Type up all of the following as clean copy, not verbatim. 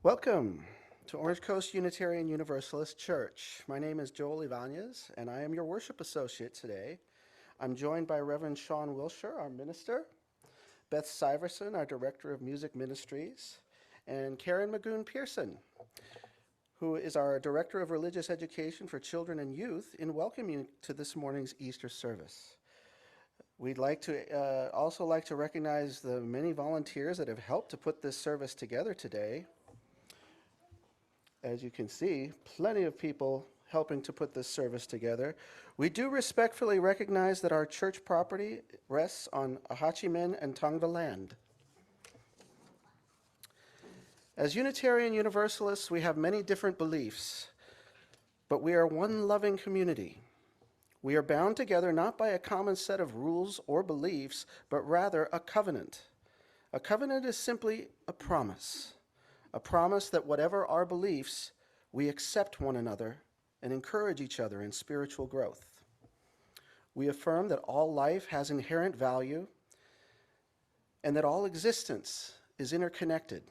Welcome to Orange Coast Unitarian Universalist Church. My name is Joel Ibanez, and I am your worship associate today. I'm joined by Reverend Sean Wilshire, our minister, Beth Syverson, our director of music ministries, and Karen Magoon Pearson, who is our director of religious education for children and youth, in welcoming you to this morning's Easter service. We'd like to also like to recognize the many volunteers that have helped to put this service together today. As you can see, plenty of people helping to put this service together. We do respectfully recognize that our church property rests on Ahachimen and Tongva land. As Unitarian Universalists, we have many different beliefs, but we are one loving community. We are bound together not by a common set of rules or beliefs, but rather a covenant. A covenant is simply a promise that whatever our beliefs, we accept one another and encourage each other in spiritual growth. We affirm that all life has inherent value and that all existence is interconnected.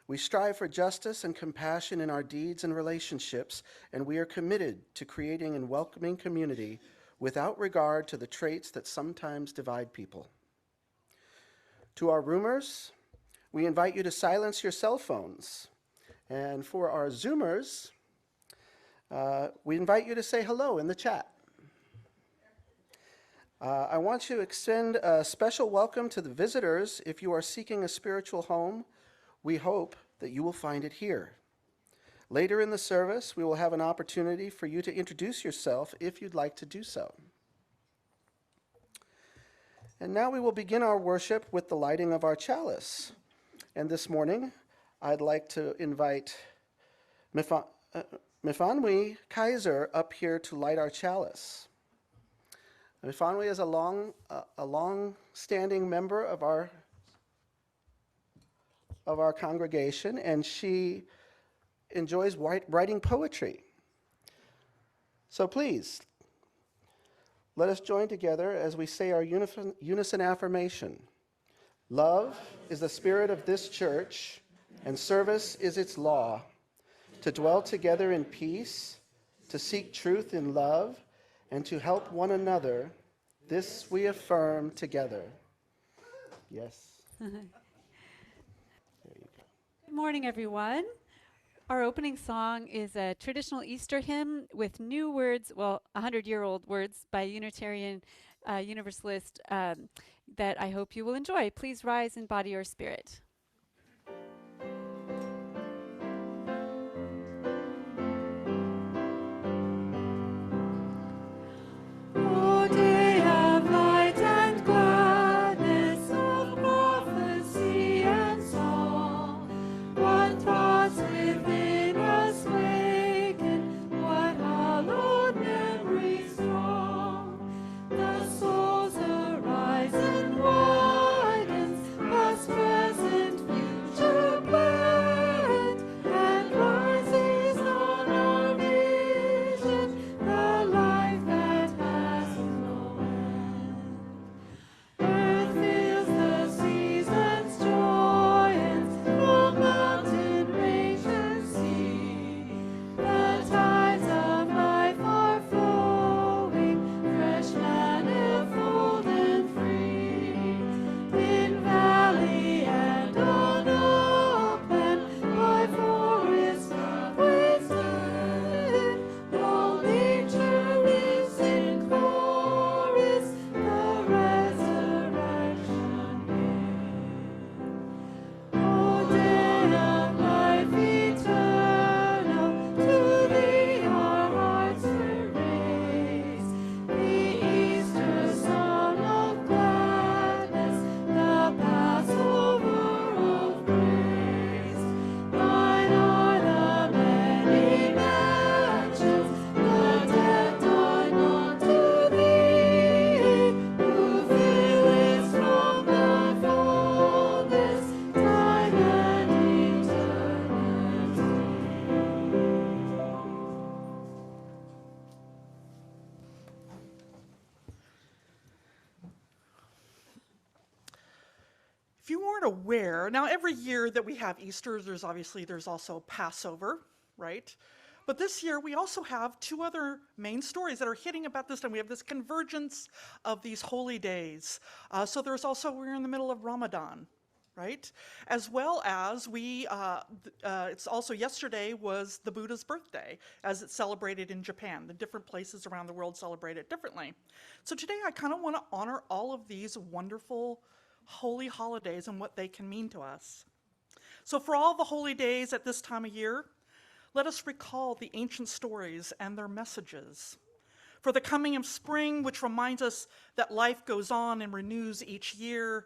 We strive for justice and compassion in our deeds and relationships, and we are committed to creating and welcoming community without regard to the traits that sometimes divide people. To our roomers, we invite you to silence your cell phones. And for our Zoomers, we invite you to say hello in the chat. I want to extend a special welcome to the visitors. If you are seeking a spiritual home, we hope that you will find it here. Later in the service, we will have an opportunity for you to introduce yourself if you'd like to do so. And now we will begin our worship with the lighting of our chalice. And this morning, I'd like to invite Mifanwi Kaiser up here to light our chalice. Mifanwi is a long-standing member of our congregation, and she enjoys writing poetry. So please, let us join together as we say our unison affirmation. Love is the spirit of this church, and service is its law. To dwell together in peace, to seek truth in love, and to help one another, this we affirm together. Yes. There you go. Good morning, everyone. Our opening song is a traditional Easter hymn with new words, 100-year-old words by Unitarian Universalist that I hope you will enjoy. Please rise in body or spirit. Present there. Now, every year that we have Easter, there's also Passover, right? But this year, we also have two other main stories that are hitting about this time. We have this convergence of these holy days. So we're in the middle of Ramadan, right? As well as it's also yesterday was the Buddha's birthday, as it's celebrated in Japan. The different places around the world celebrate it differently. So today, I kind of want to honor all of these wonderful holy holidays and what they can mean to us. So for all the holy days at this time of year, let us recall the ancient stories and their messages. For the coming of spring, which reminds us that life goes on and renews each year.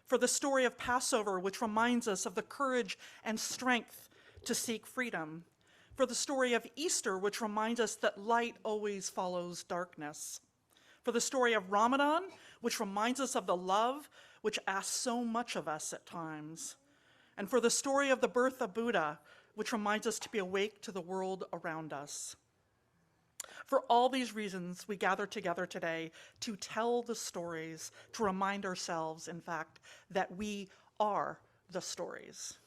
For the story of Passover, which reminds us of the courage and strength to seek freedom. For the story of Easter, which reminds us that light always follows darkness. For the story of Ramadan, which reminds us of the love which asks so much of us at times. And for the story of the birth of Buddha, which reminds us to be awake to the world around us. For all these reasons, we gather together today to tell the stories, to remind ourselves, in fact, that we are the stories.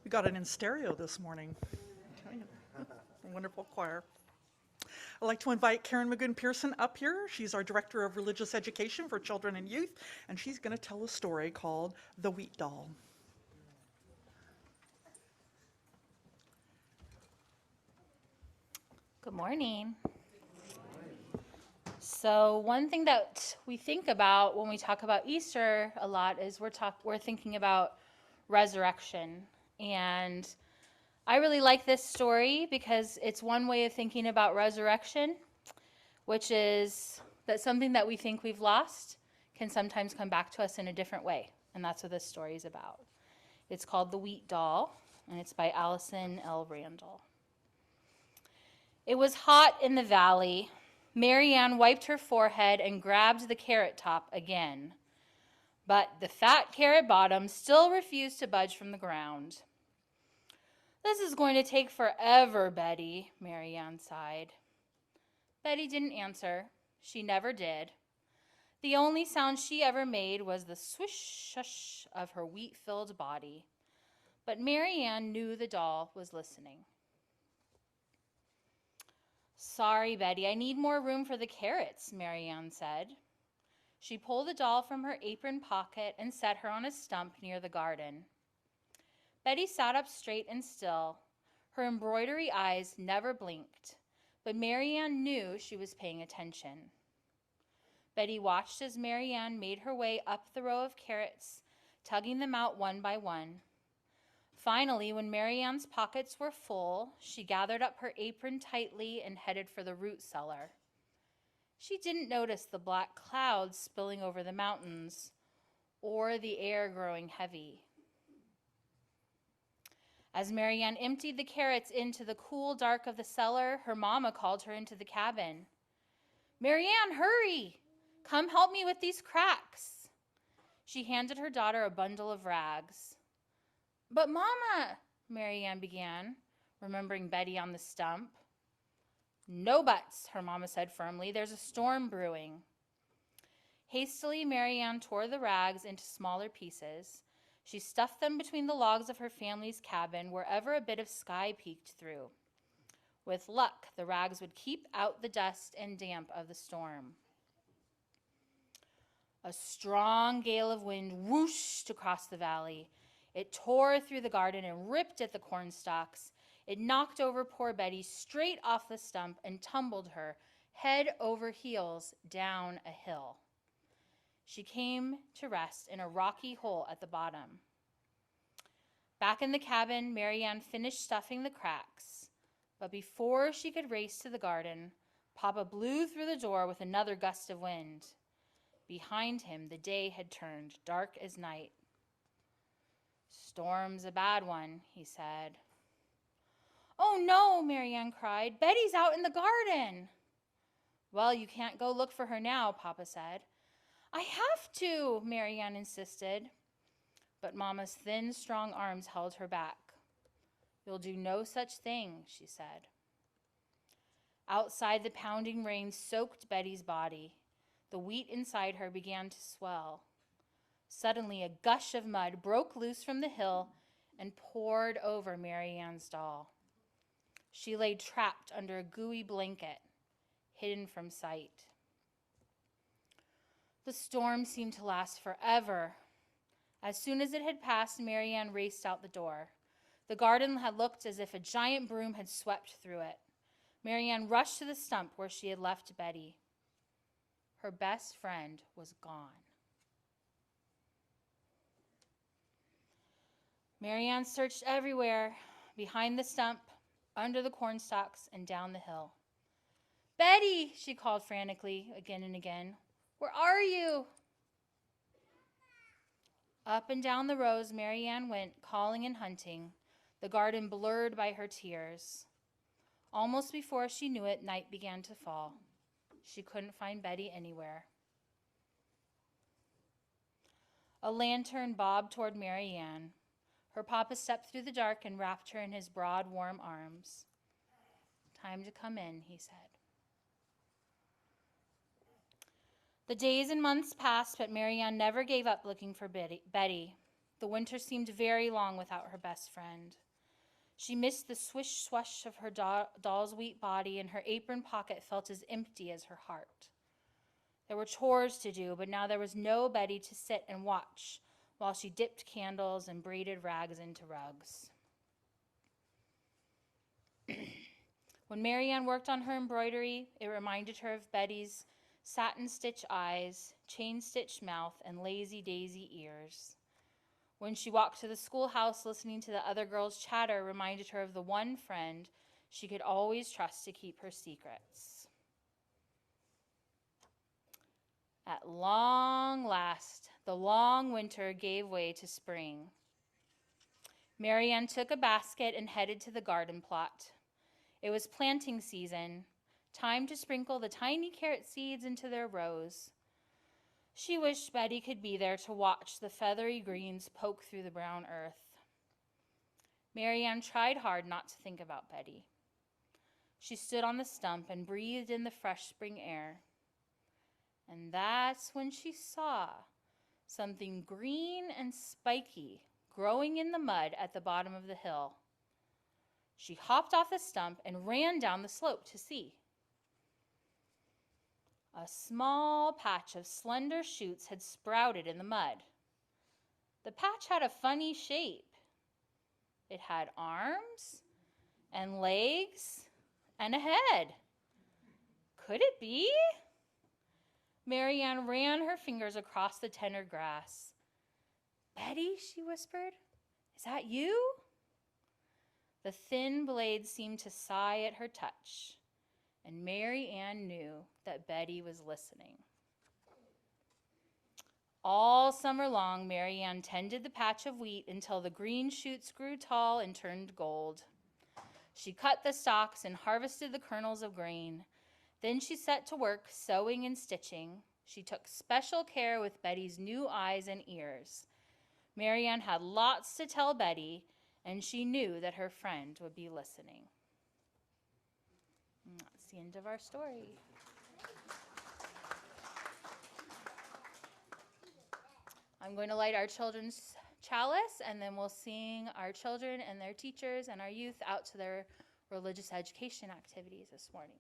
We got it in stereo this morning. A wonderful choir. I'd like to invite Karen McGoon-Pearson up here. She's our Director of Religious Education for Children and Youth, and she's going to tell a story called The Wheat Doll. Good morning. So one thing that we think about when we talk about Easter a lot is we're thinking about resurrection. And I really like this story because it's one way of thinking about resurrection, which is that something that we think we've lost can sometimes come back to us in a different way. And that's what this story is about. It's called The Wheat Doll, and it's by Allison L. Randall. It was hot in the valley. Marianne wiped her forehead and grabbed the carrot top again. But the fat carrot bottom still refused to budge from the ground. "This is going to take forever, Betty," Marianne sighed. Betty didn't answer. She never did. The only sound she ever made was the swish-shush of her wheat-filled body. But Marianne knew the doll was listening. "Sorry, Betty, I need more room for the carrots," Marianne said. She pulled the doll from her apron pocket and set her on a stump near the garden. Betty sat up straight and still. Her embroidery eyes never blinked, but Marianne knew she was paying attention. Betty watched as Marianne made her way up the row of carrots, tugging them out one by one. Finally, when Marianne's pockets were full, she gathered up her apron tightly and headed for the root cellar. She didn't notice the black clouds spilling over the mountains or the air growing heavy. As Marianne emptied the carrots into the cool dark of the cellar, her mama called her into the cabin. "Marianne, hurry! Come help me with these cracks." She handed her daughter a bundle of rags. "But Mama," Marianne began, remembering Betty on the stump. "No buts," her mama said firmly. "There's a storm brewing." Hastily, Marianne tore the rags into smaller pieces. She stuffed them between the logs of her family's cabin, wherever a bit of sky peeked through. With luck, the rags would keep out the dust and damp of the storm. A strong gale of wind whooshed across the valley. It tore through the garden and ripped at the corn stalks. It knocked over poor Betty straight off the stump and tumbled her head over heels down a hill. She came to rest in a rocky hole at the bottom. Back in the cabin, Marianne finished stuffing the cracks. But before she could race to the garden, Papa blew through the door with another gust of wind. Behind him, the day had turned dark as night. "Storm's a bad one," he said. "Oh no," Marianne cried. "Betty's out in the garden." "Well, you can't go look for her now," Papa said. "I have to," Marianne insisted. But Mama's thin, strong arms held her back. "You'll do no such thing," she said. Outside, the pounding rain soaked Betty's body. The wheat inside her began to swell. Suddenly, a gush of mud broke loose from the hill and poured over Marianne's doll. She lay trapped under a gooey blanket, hidden from sight. The storm seemed to last forever. As soon as it had passed, Marianne raced out the door. The garden had looked as if a giant broom had swept through it. Marianne rushed to the stump where she had left Betty. Her best friend was gone. Marianne searched everywhere, behind the stump, under the corn stalks, and down the hill. "Betty," she called frantically again and again. "Where are you?" Up and down the rows Marianne went, calling and hunting, the garden blurred by her tears. Almost before she knew it, night began to fall. She couldn't find Betty anywhere. A lantern bobbed toward Marianne. Her papa stepped through the dark and wrapped her in his broad, warm arms. "Time to come in," he said. The days and months passed, but Marianne never gave up looking for Betty. The winter seemed very long without her best friend. She missed the swish-swash of her doll's wheat body, and her apron pocket felt as empty as her heart. There were chores to do, but now there was no Betty to sit and watch while she dipped candles and braided rags into rugs. When Marianne worked on her embroidery, it reminded her of Betty's satin-stitch eyes, chain-stitch mouth, and lazy-daisy ears. When she walked to the schoolhouse, listening to the other girls' chatter reminded her of the one friend she could always trust to keep her secrets. At long last, the long winter gave way to spring. Marianne took a basket and headed to the garden plot. It was planting season. Time to sprinkle the tiny carrot seeds into their rows. She wished Betty could be there to watch the feathery greens poke through the brown earth. Marianne tried hard not to think about Betty. She stood on the stump and breathed in the fresh spring air. And that's when she saw something green and spiky growing in the mud at the bottom of the hill. She hopped off the stump and ran down the slope to see. A small patch of slender shoots had sprouted in the mud. The patch had a funny shape. It had arms and legs and a head. Could it be? Marianne ran her fingers across the tender grass. Betty, she whispered, is that you? The thin blade seemed to sigh at her touch, and Marianne knew that Betty was listening. All summer long, Marianne tended the patch of wheat until the green shoots grew tall and turned gold. She cut the stalks and harvested the kernels of grain. Then she set to work sewing and stitching. She took special care with Betty's new eyes and ears. Marianne had lots to tell Betty, and she knew that her friend would be listening. And that's the end of our story. I'm going to light our children's chalice, and then we'll sing our children and their teachers and our youth out to their religious education activities this morning.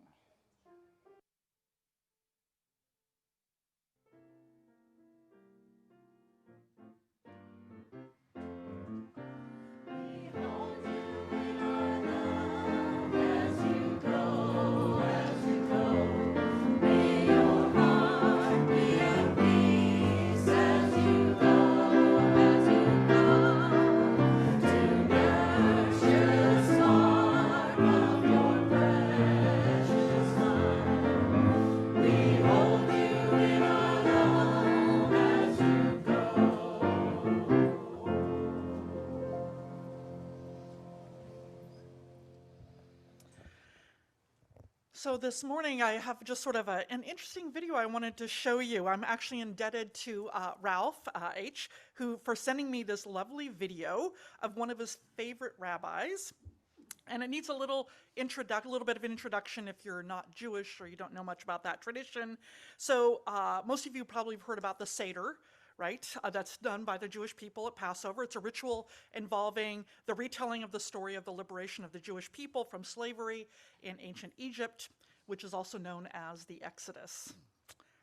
So this morning I have just sort of an interesting video I wanted to show you. I'm actually indebted to Ralph H., who for sending me this lovely video of one of his favorite rabbis. And it needs a little bit of an introduction if you're not Jewish or you don't know much about that tradition. So most of you probably have heard about the Seder, right? That's done by the Jewish people at Passover. It's a ritual involving the retelling of the story of the liberation of the Jewish people from slavery in ancient Egypt, which is also known as the Exodus,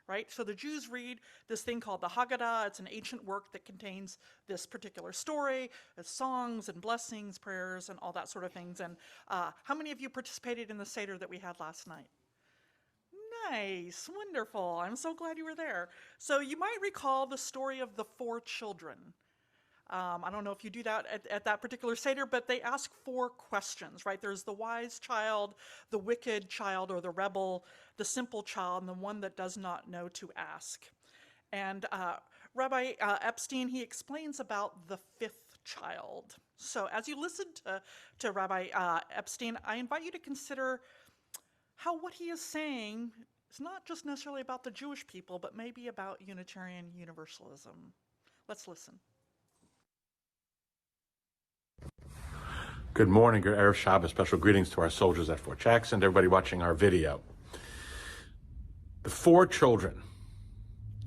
right? So the Jews read this thing called the Haggadah. It's an ancient work that contains this particular story, songs and blessings, prayers, and all that sort of things. And how many of you participated in the Seder that we had last night? Nice, wonderful. I'm so glad you were there. So you might recall the story of the 4 children. I don't know if you do that at that particular Seder, but they ask 4 questions, right? There's the wise child, the wicked child or the rebel, the simple child, and the one that does not know to ask. And Rabbi Epstein, he explains about the 5th child. So as you listen to Rabbi Epstein, I invite you to consider how what he is saying is not just necessarily about the Jewish people, but maybe about Unitarian Universalism. Let's listen. Good morning, good Erev Shabbos. Special greetings to our soldiers at Fort Jackson, to everybody watching our video. The 4 children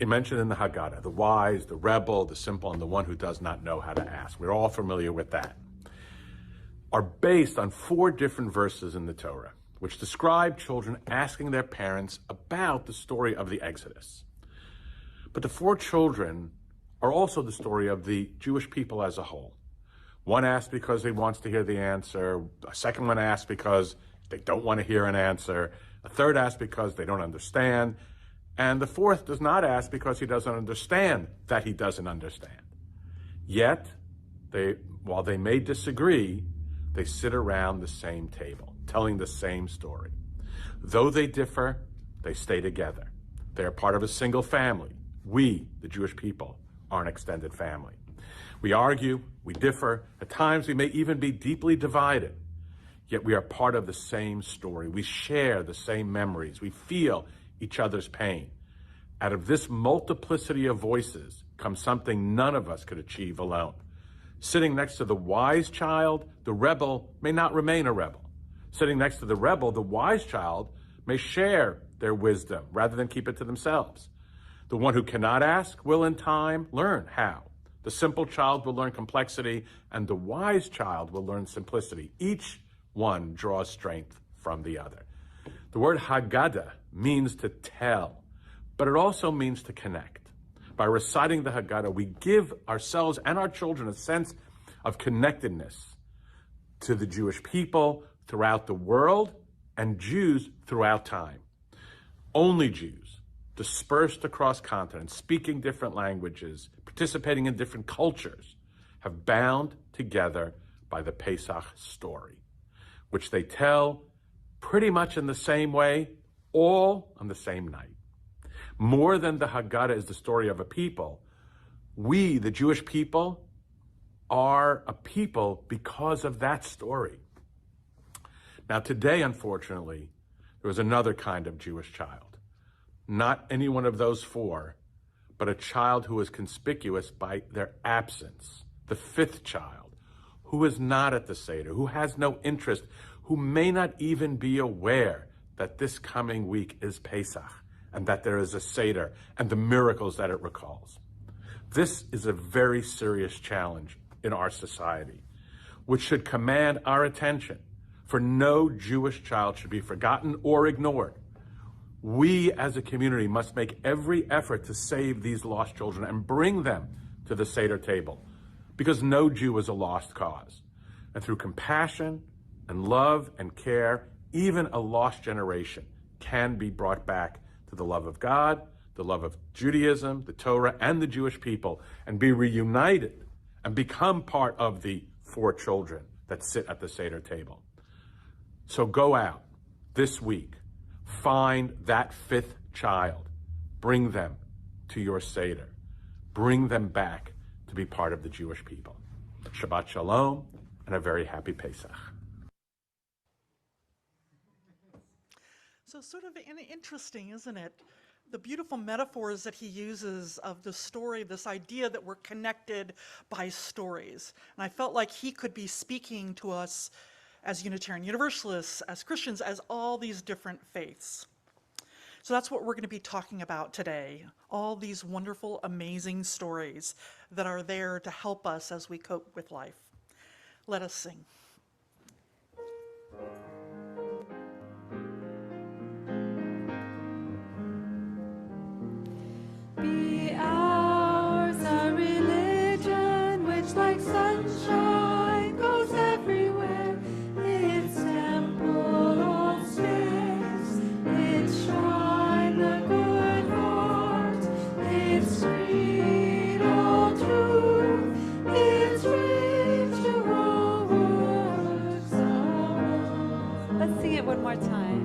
mentioned in the Haggadah, the wise, the rebel, the simple, and the one who does not know how to ask. We're all familiar with that. Are based on 4 different verses in the Torah, which describe children asking their parents about the story of the Exodus. But the 4 children are also the story of the Jewish people as a whole. One asks because he wants to hear the answer. A second one asks because they don't want to hear an answer. A third asks because they don't understand. And the 4th does not ask because he doesn't understand that he doesn't understand. Yet, while they may disagree, they sit around the same table, telling the same story. Though they differ, they stay together. They are part of a single family. We, the Jewish people, are an extended family. We argue, we differ, at times we may even be deeply divided. yet we are part of the same story. We share the same memories. We feel each other's pain. Out of this multiplicity of voices comes something none of us could achieve alone. Sitting next to the wise child, the rebel may not remain a rebel. Sitting next to the rebel, the wise child may share their wisdom rather than keep it to themselves. The one who cannot ask will in time learn how. The simple child will learn complexity, and the wise child will learn simplicity. Each one draws strength from the other. The word Haggadah means to tell, but it also means to connect. By reciting the Haggadah, we give ourselves and our children a sense of connectedness to the Jewish people throughout the world and Jews throughout time. Only Jews, dispersed across continents, speaking different languages, participating in different cultures, have bound together by the Pesach story, which they tell pretty much in the same way, all on the same night. More than the Haggadah is the story of a people, we, the Jewish people, are a people because of that story. Now today, unfortunately, there was another kind of Jewish child. Not any one of those four, but a child who was conspicuous by their absence. The fifth child, who is not at the Seder, who has no interest, who may not even be aware that this coming week is Pesach and that there is a Seder and the miracles that it recalls. This is a very serious challenge in our society, which should command our attention, for no Jewish child should be forgotten or ignored. We as a community must make every effort to save these lost children and bring them to the Seder table, because no Jew is a lost cause. And through compassion and love and care, even a lost generation can be brought back to the love of God, the love of Judaism, the Torah, and the Jewish people, and be reunited and become part of the four children that sit at the Seder table. So go out this week, find that fifth child, bring them to your Seder, bring them back to be part of the Jewish people. Shabbat Shalom, and a very happy Pesach. So sort of interesting, isn't it? The beautiful metaphors that he uses of the story, this idea that we're connected by stories. And I felt like he could be speaking to us as Unitarian Universalists, as Christians, as all these different faiths. So that's what we're going to be talking about today. All these wonderful, amazing stories that are there to help us as we cope with life. Let us sing. Be ours a religion which like sunshine goes everywhere. Its temple all space, its shrine the good heart, its creed all truth, its reach to all works of art. Let's sing it one more time.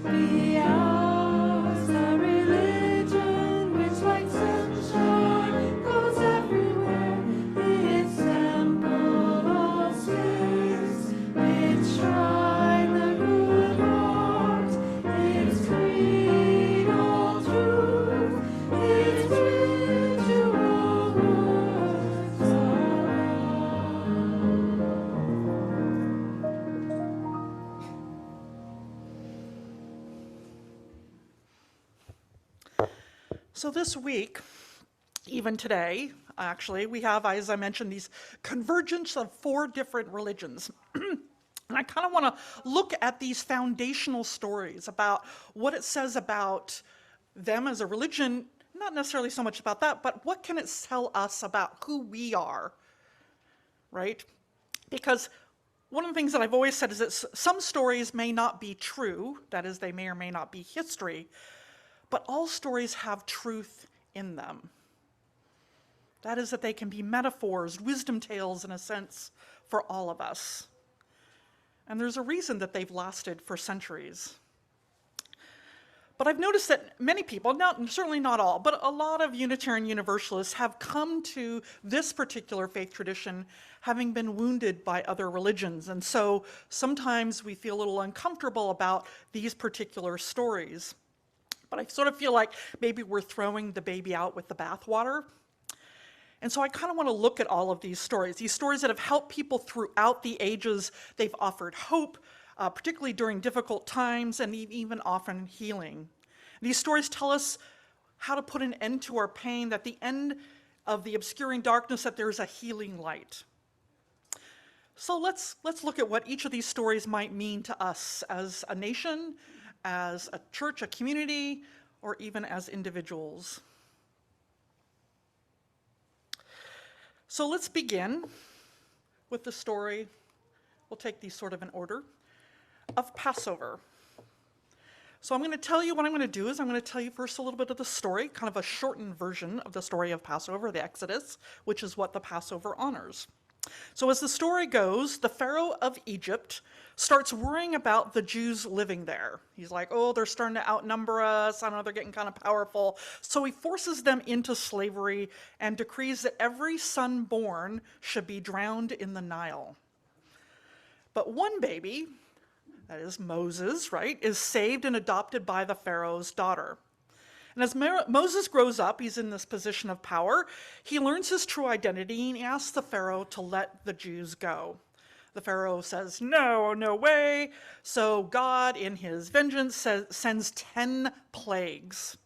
Be ours a religion which like sunshine goes everywhere. Its temple all space, its shrine the good heart, its creed all truth, its bridge to all works of art. So this week, even today, actually, we have, as I mentioned, these convergence of four different religions. And I kind of want to look at these foundational stories about what it says about them as a religion, not necessarily so much about that, but what can it tell us about who we are, right? Because one of the things that I've always said is that some stories may not be true, that is, they may or may not be history, but all stories have truth in them. That is, that they can be metaphors, wisdom tales in a sense, for all of us. And there's a reason that they've lasted for centuries. But I've noticed that many people, certainly not all, but a lot of Unitarian Universalists have come to this particular faith tradition having been wounded by other religions. And so sometimes we feel a little uncomfortable about these particular stories. But I sort of feel like maybe we're throwing the baby out with the bathwater. And so I kind of want to look at all of these stories that have helped people throughout the ages. They've offered hope, particularly during difficult times, and even often healing. These stories tell us how to put an end to our pain, that the end of the obscuring darkness, that there's a healing light. So let's look at what each of these stories might mean to us as a nation, as a church, a community, or even as individuals. So let's begin with the story, we'll take these sort of in order, of Passover. So I'm going to tell you what I'm going to do is I'm going to tell you first a little bit of the story, kind of a shortened version of the story of Passover, the Exodus, which is what the Passover honors. So as the story goes, the Pharaoh of Egypt starts worrying about the Jews living there. He's like, oh, they're starting to outnumber us. I don't know, they're getting kind of powerful. So he forces them into slavery and decrees that every son born should be drowned in the Nile. But one baby, that is Moses, right, is saved and adopted by the Pharaoh's daughter. And as Moses grows up, he's in this position of power. He learns his true identity and he asks the Pharaoh to let the Jews go. The Pharaoh says, no, no way. So God, in his vengeance, sends 10 plagues.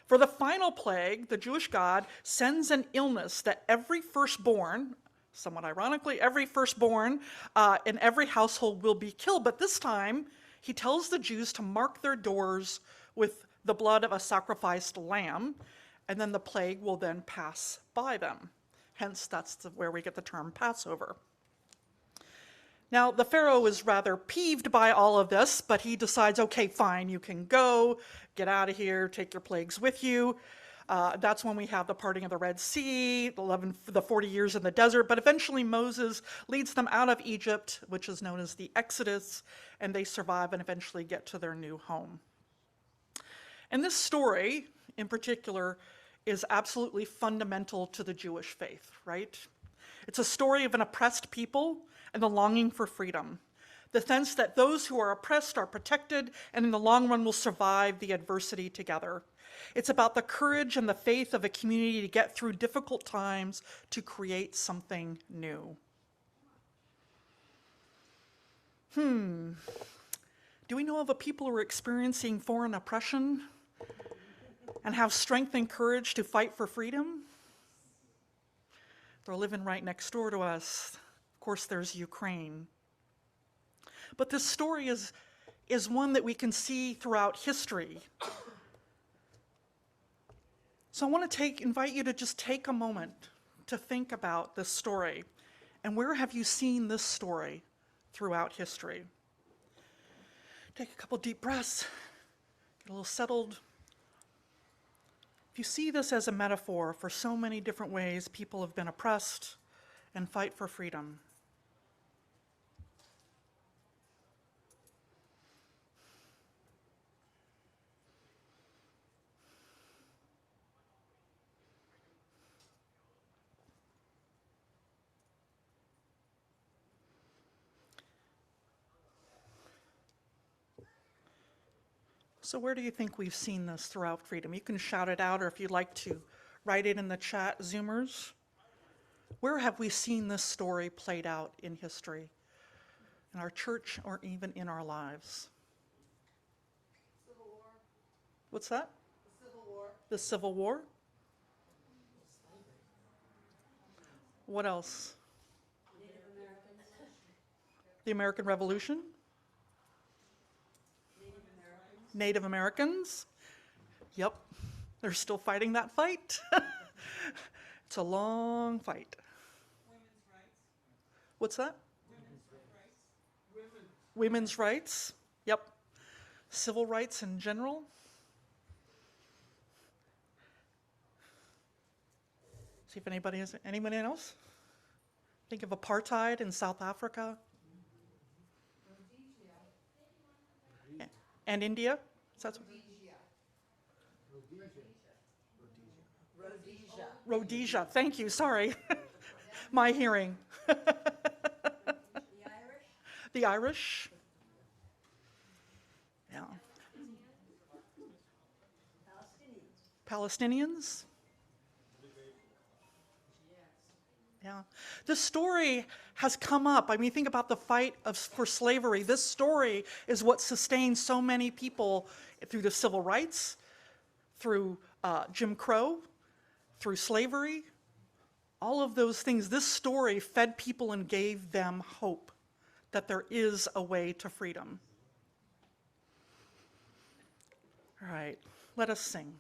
For the final plague, the Jewish God sends an illness that every firstborn, somewhat ironically, every firstborn in every household will be killed. But this time, he tells the Jews to mark their doors with the blood of a sacrificed lamb, and then the plague will then pass by them. Hence, that's where we get the term Passover. Now, the Pharaoh is rather peeved by all of this, but he decides, okay, fine, you can go, get out of here, take your plagues with you. That's when we have the parting of the Red Sea, the 40 years in the desert, but eventually Moses leads them out of Egypt, which is known as the Exodus, and they survive and eventually get to their new home. And this story, in particular, is absolutely fundamental to the Jewish faith, right? It's a story of an oppressed people and the longing for freedom. The sense that those who are oppressed are protected and in the long run will survive the adversity together. It's about the courage and the faith of a community to get through difficult times to create something new. Do we know of a people who are experiencing foreign oppression and have strength and courage to fight for freedom? They're living right next door to us. Of course, there's Ukraine. But this story is one that we can see throughout history. So I want to invite you to just take a moment to think about this story. And where have you seen this story throughout history? Take a couple deep breaths, get a little settled. If you see this as a metaphor for so many different ways people have been oppressed and fight for freedom. So where do you think we've seen this throughout freedom? You can shout it out, or if you'd like to write it in the chat, Zoomers. Where have we seen this story played out in history? In our church or even in our lives? Civil War. What's that? The Civil War. The Civil War? What else? Native Americans. The American Revolution? Native Americans. Yep, they're still fighting that fight. It's a long fight. Women's rights. What's that? Women's rights. Women's rights. Yep. Civil rights in general. See if anybody else? Think of apartheid in South Africa. And India? Is that Rhodesia, thank you, sorry. My hearing. The Irish. Yeah. Palestinians. Yeah. This story has come up. I mean, think about the fight for slavery. This story is what sustained so many people through the civil rights, through Jim Crow, through slavery. All of those things, this story fed people and gave them hope that there is a way to freedom. All right, let us sing.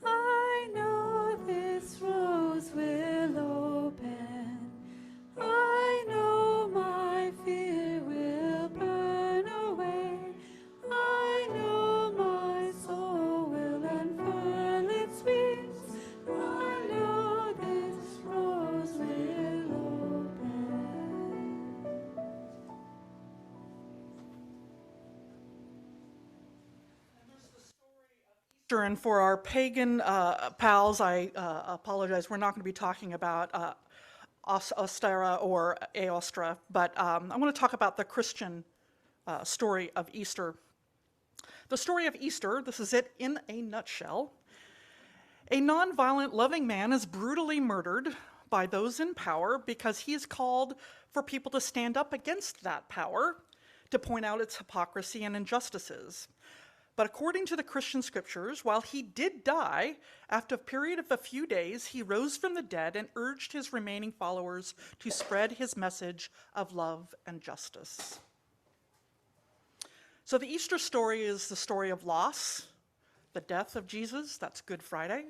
I know this rose will open. I know my fear will burn away. I know my soul will unfurl its wings. I know this rose will open. And for our pagan pals, I apologize, we're not going to be talking about Ostara or Aostra, but I want to talk about the Christian story of Easter. The story of Easter, this is it in a nutshell. A nonviolent, loving man is brutally murdered by those in power because he is called for people to stand up against that power, to point out its hypocrisy and injustices. But according to the Christian scriptures, while he did die, after a period of a few days, he rose from the dead and urged his remaining followers to spread his message of love and justice. So the Easter story is the story of loss, the death of Jesus, that's Good Friday,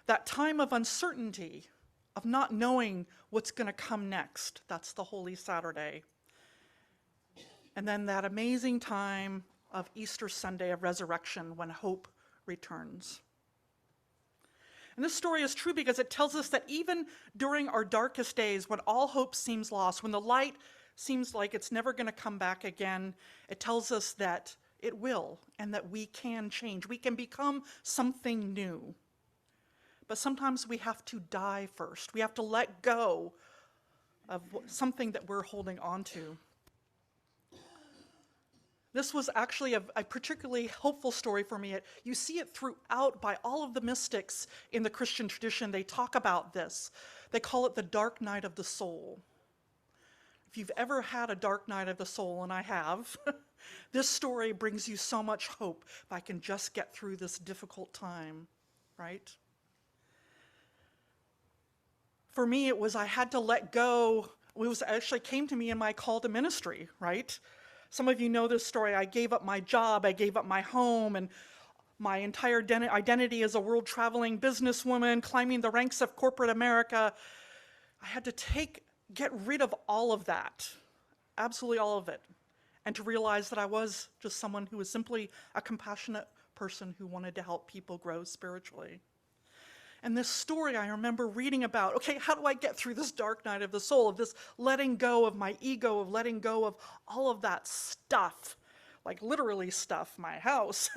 that time of uncertainty, of not knowing what's going to come next, that's the Holy Saturday, and then that amazing time of Easter Sunday of resurrection when hope returns. And this story is true because it tells us that even during our darkest days, when all hope seems lost, when the light seems like it's never going to come back again, it tells us that it will and that we can change. We can become something new. But sometimes we have to die first. We have to let go of something that we're holding on to. This was actually a particularly hopeful story for me. You see it throughout by all of the mystics in the Christian tradition. They talk about this. They call it the dark night of the soul. If you've ever had a dark night of the soul, and I have, this story brings you so much hope if I can just get through this difficult time, right? For me, it was I had to let go. It actually came to me in my call to ministry, right? Some of you know this story. I gave up my job, I gave up my home, and my entire identity as a world-traveling businesswoman, climbing the ranks of corporate America. I had to get rid of all of that, absolutely all of it, and to realize that I was just someone who was simply a compassionate person who wanted to help people grow spiritually. And this story I remember reading about, okay, how do I get through this dark night of the soul, of this letting go of my ego, of letting go of all of that stuff, like literally stuff, my house,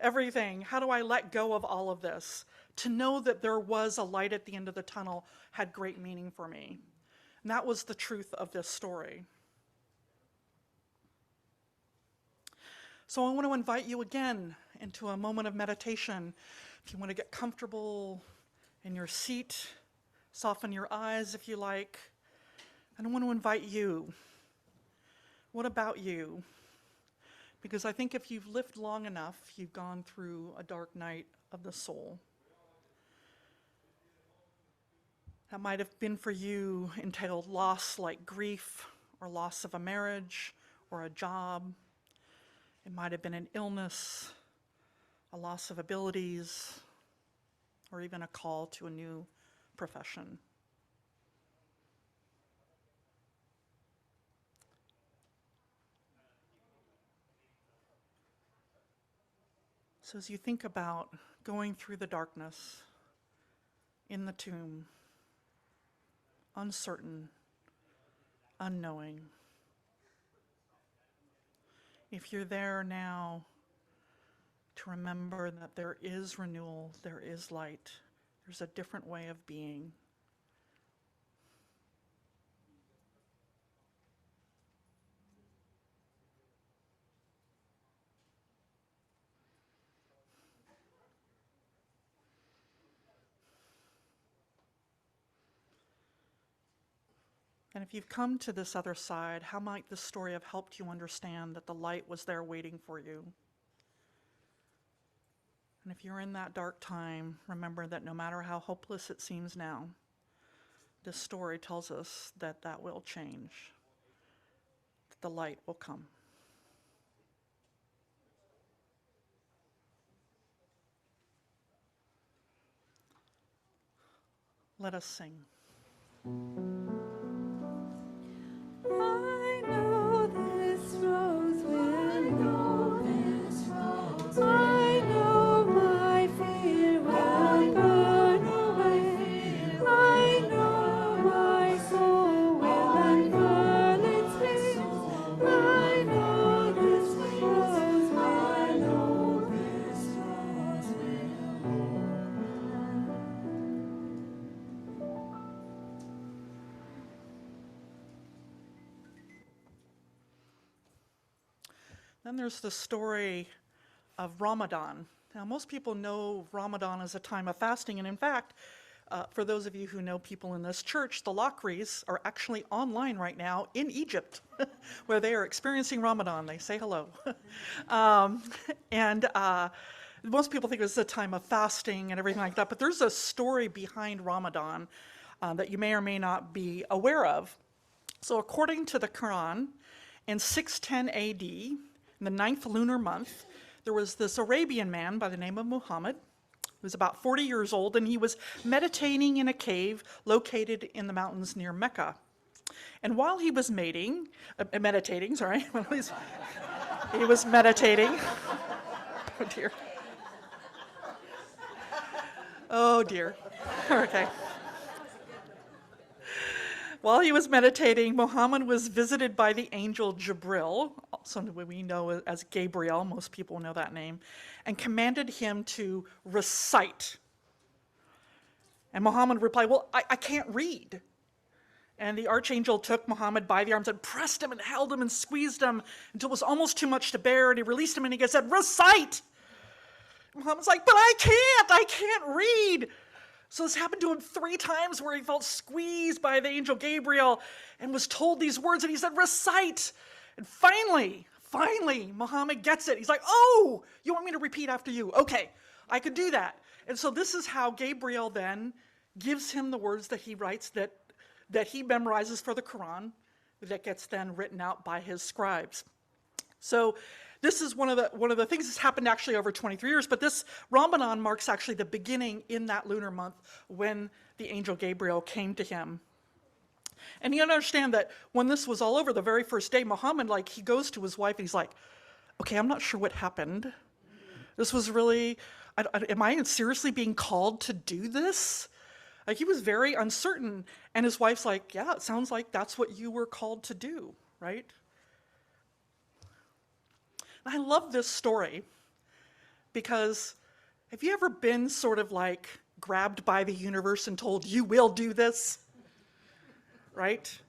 everything. How do I let go of all of this? To know that there was a light at the end of the tunnel had great meaning for me. And that was the truth of this story. So I want to invite you again into a moment of meditation. If you want to get comfortable in your seat, soften your eyes if you like. And I want to invite you. What about you? Because I think if you've lived long enough, you've gone through a dark night of the soul. That might have been for you entailed loss like grief or loss of a marriage or a job. It might have been an illness, a loss of abilities, or even a call to a new profession. So as you think about going through the darkness in the tomb, uncertain, unknowing, if you're there now, to remember that there is renewal, there is light, there's a different way of being. And if you've come to this other side, how might this story have helped you understand that the light was there waiting for you? And if you're in that dark time, remember that no matter how hopeless it seems now, this story tells us that that will change, that the light will come. Let us sing. I know this rose will know this rose. I know my fear will burn away. I know my soul will unfurl its wings. I know this rose will. I know this rose will. Then there's the story of Ramadan. Now, most people know Ramadan as a time of fasting, and in fact, for those of you who know people in this church, the Lockreys are actually online right now in Egypt, where they are experiencing Ramadan. They say hello. and most people think it's a time of fasting and everything like that, but there's a story behind Ramadan that you may or may not be aware of. So according to the Quran, in 610 AD, in the 9th lunar month, there was this Arabian man by the name of Muhammad. He was about 40 years old, and he was meditating in a cave located in the mountains near Mecca. And while he was meditating, he was meditating. Oh dear. Oh dear. Okay. While he was meditating, Muhammad was visited by the angel Jibril, also we know as Gabriel, most people know that name, and commanded him to recite. And Muhammad replied, well, I can't read. And the archangel took Muhammad by the arms and pressed him and held him and squeezed him until it was almost too much to bear, and he released him and he said, recite! Muhammad's like, but I can't read. So this happened to him 3 times where he felt squeezed by the angel Gabriel and was told these words, and he said, recite. And finally, Muhammad gets it. He's like, oh, you want me to repeat after you? Okay, I could do that. And so this is how Gabriel then gives him the words that he writes, that he memorizes for the Quran, that gets then written out by his scribes. So this is one of the things that's happened actually over 23 years, but this Ramadan marks actually the beginning in that lunar month when the angel Gabriel came to him. And you understand that when this was all over, the very first day, Muhammad, he goes to his wife and he's like, okay, I'm not sure what happened. This was really, am I seriously being called to do this? He was very uncertain. And his wife's like, yeah, it sounds like that's what you were called to do, right? And I love this story because have you ever been sort of grabbed by the universe and told, you will do this? Right?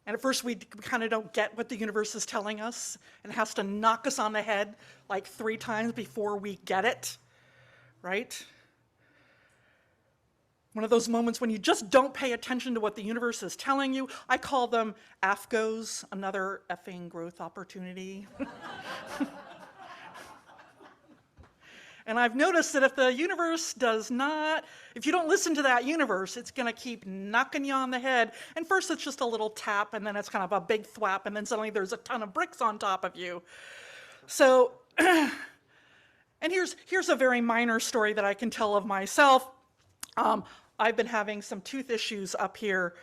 And at first we kind of don't get what the universe is telling us and has to knock us on the head 3 times before we get it. Right? One of those moments when you just don't pay attention to what the universe is telling you. I call them AFGOs, another effing growth opportunity. And I've noticed that if the universe if you don't listen to that universe, it's going to keep knocking you on the head. And first it's just a little tap, and then it's kind of a big thwap, and then suddenly there's a ton of bricks on top of you. So, and here's a very minor story that I can tell of myself. I've been having some tooth issues up here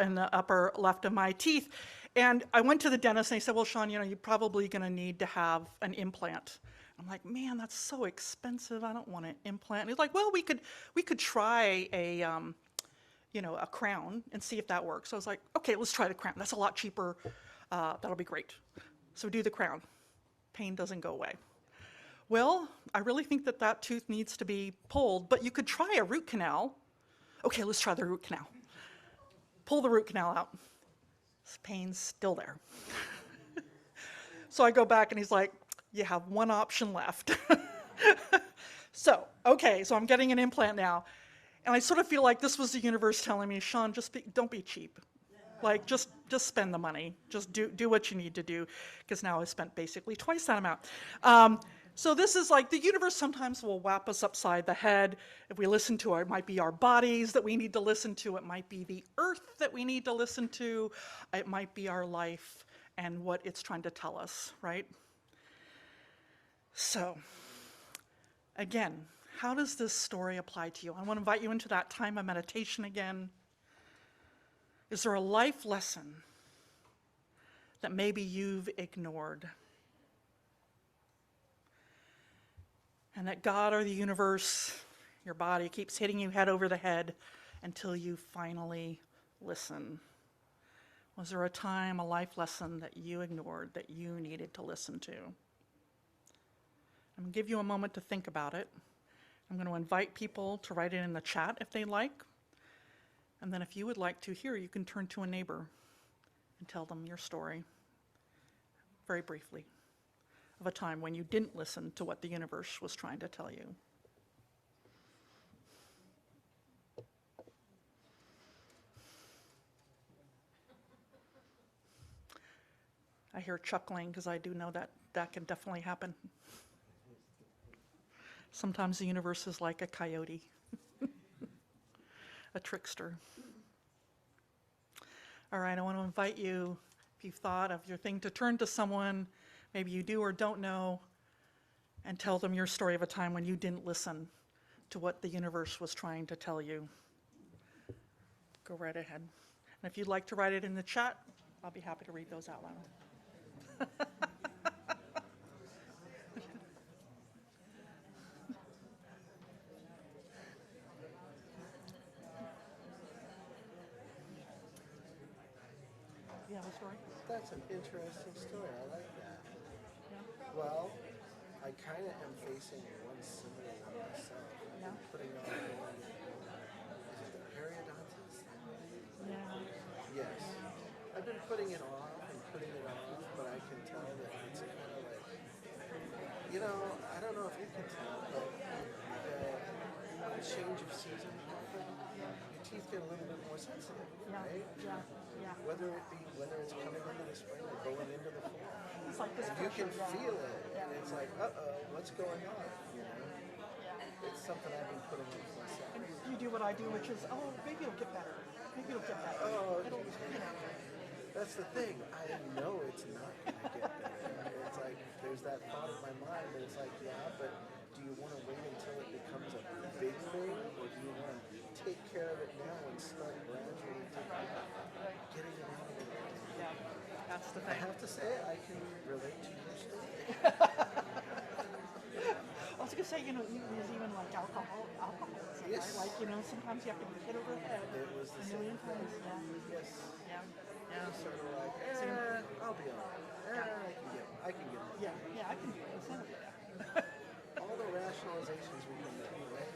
in the upper left of my teeth. And I went to the dentist and he said, well, Sian, you're probably going to need to have an implant. I'm like, man, that's so expensive. I don't want an implant. And he's like, well, we could try a crown and see if that works. So I was like, okay, let's try the crown. That's a lot cheaper. That'll be great. So we do the crown. pain doesn't go away. Well, I really think that that tooth needs to be pulled, but you could try a root canal. Okay, let's try the root canal. Pull the root canal out. This pain's still there. So I go back and he's like, you have one option left. So I'm getting an implant now. And I sort of feel like this was the universe telling me, Sian, don't be cheap. Like, just spend the money. Just do what you need to do, because now I spent basically twice that amount. So this is like the universe sometimes will whap us upside the head. If we listen to it might be our bodies that we need to listen to. It might be the earth that we need to listen to. It might be our life and what it's trying to tell us, right? So, again, how does this story apply to you? I want to invite you into that time of meditation again. Is there a life lesson that maybe you've ignored? And that God or the universe, your body, keeps hitting you head over the head until you finally listen. Was there a time, a life lesson that you ignored that you needed to listen to? I'm going to give you a moment to think about it. I'm going to invite people to write it in the chat if they like. And then if you would like to hear, you can turn to a neighbor and tell them your story, very briefly, of a time when you didn't listen to what the universe was trying to tell you. I hear chuckling because I do know that that can definitely happen. Sometimes the universe is like a coyote, a trickster. All right, I want to invite you, if you've thought of your thing, to turn to someone, maybe you do or don't know, and tell them your story of a time when you didn't listen to what the universe was trying to tell you. Go right ahead. And if you'd like to write it in the chat, I'll be happy to read those out loud. You have a story? That's an interesting story. I like that. Yeah. Well, I kind of am facing one similar one myself. Yeah. Putting on, is it the periodontist? Yeah. Yes. I've been putting it off and putting it off, but I can tell that it's kind of like, I don't know if you can tell, but the change of season happened, your teeth get a little bit more sensitive, right? Yeah. Whether it's coming into the spring or going into the fall. It's like this And you can pressure, feel it, and it's like, what's going on? It's something I've been putting on myself. And you do what I do, which is, maybe it'll get better. Maybe it'll get better. That's the thing. I know it's not going to get better. It's like, there's that thought in my mind that it's like, yeah, but do you want to wait until it becomes a big thing, or do you want to take care of it now and start gradually getting it out of the way? Yeah, that's the I thing. have to say, I can relate to your story. I was going to say, there's even like alcoholism, Yes. right? Like, sometimes you have to be hit over the head It was the a million same times. thing. Yes. Yeah. Sort of like, I'll be all right. I can get it. Yeah, I can do it. Yeah. All the rationalizations we can make, right?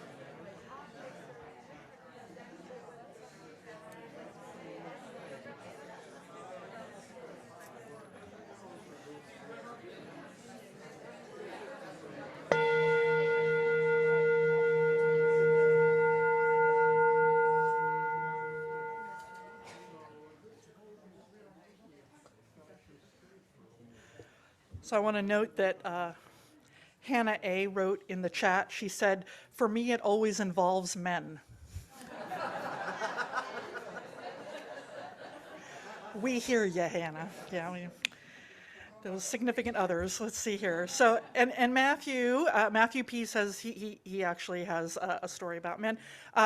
So I want to note that Hannah A. wrote in the chat, she said, "For me, it always involves men." We hear you, Hannah. Yeah, those significant others. Let's see here. So, and Matthew P. says he actually has a story about men.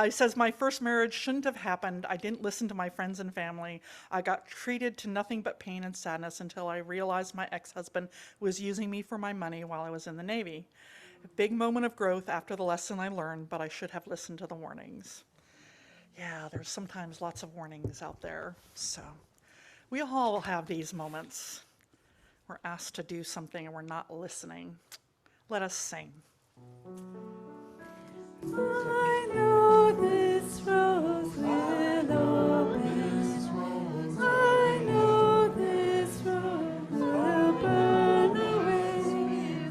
He says, "My first marriage shouldn't have happened. I didn't listen to my friends and family. I got treated to nothing but pain and sadness until I realized my ex-husband was using me for my money while I was in the Navy. A big moment of growth after the lesson I learned, but I should have listened to the warnings." Yeah, there's sometimes lots of warnings out there. So we all have these moments we're asked to do something and we're not listening. Let us sing. I know this rose will open. I know this rose will burn away.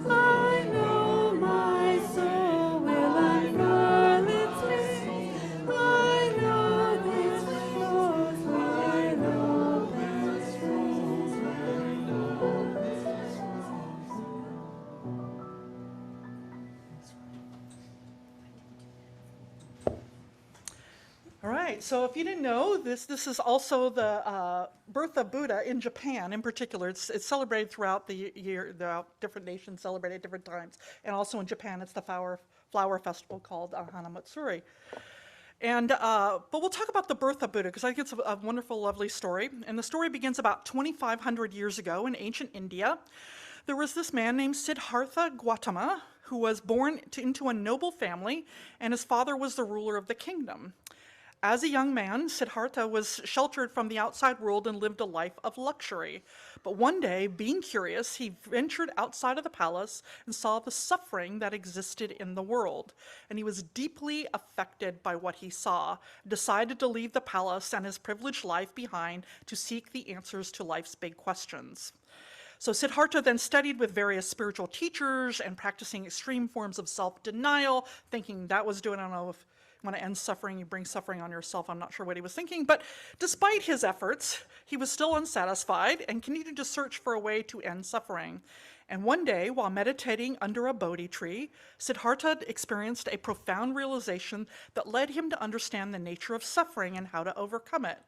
I know my soul will unfurl its wings. I know this rose will open. All right, so if you didn't know, this is also the birth of Buddha in Japan in particular. It's celebrated throughout the year, different nations celebrate at different times. And also in Japan, it's the flower festival called Hana Matsuri. And, but we'll talk about the birth of Buddha because I think it's a wonderful, lovely story. And the story begins about 2,500 years ago in ancient India. There was this man named Siddhartha Gautama who was born into a noble family, and his father was the ruler of the kingdom. As a young man, Siddhartha was sheltered from the outside world and lived a life of luxury. But one day, being curious, he ventured outside of the palace and saw the suffering that existed in the world. And he was deeply affected by what he saw, decided to leave the palace and his privileged life behind to seek the answers to life's big questions. So Siddhartha then studied with various spiritual teachers and practicing extreme forms of self-denial, thinking that was doing, I don't know if you want to end suffering, you bring suffering on yourself. I'm not sure what he was thinking. But despite his efforts, he was still unsatisfied and continued to search for a way to end suffering. And one day, while meditating under a Bodhi tree, Siddhartha experienced a profound realization that led him to understand the nature of suffering and how to overcome it.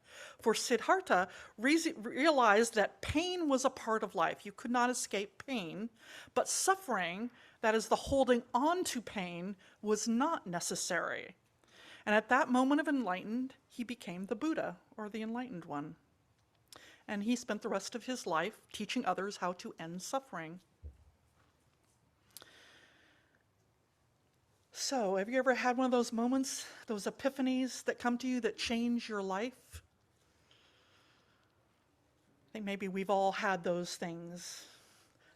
For Siddhartha realized that pain was a part of life. You could not escape pain, but suffering, that is the holding on to pain, was not necessary. And at that moment of enlightenment, he became the Buddha, or the enlightened one. And he spent the rest of his life teaching others how to end suffering. So, have you ever had one of those moments, those epiphanies that come to you that change your life? I think maybe we've all had those things,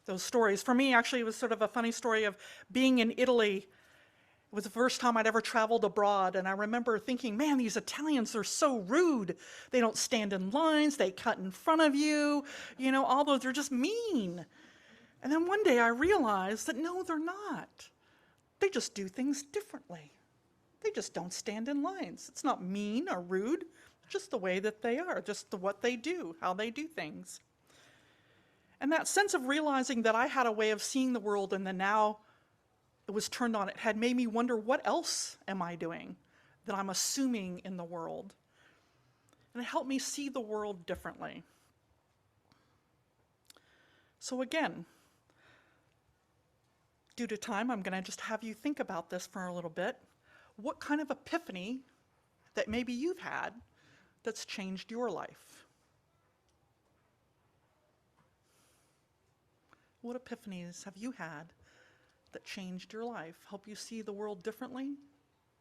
those stories. For me, actually, it was sort of a funny story of being in Italy. It was the first time I'd ever traveled abroad, and I remember thinking, man, these Italians are so rude. They don't stand in lines, they cut in front of you, all those, they're just mean. And then one day I realized that no, they're not. They just do things differently. They just don't stand in lines. It's not mean or rude, just the way that they are, just what they do, how they do things. And that sense of realizing that I had a way of seeing the world and then now it was turned on, it had made me wonder, what else am I doing that I'm assuming in the world? And it helped me see the world differently. So again, due to time, I'm going to just have you think about this for a little bit. What kind of epiphany that maybe you've had that's changed your life? What epiphanies have you had that changed your life, help you see the world differently,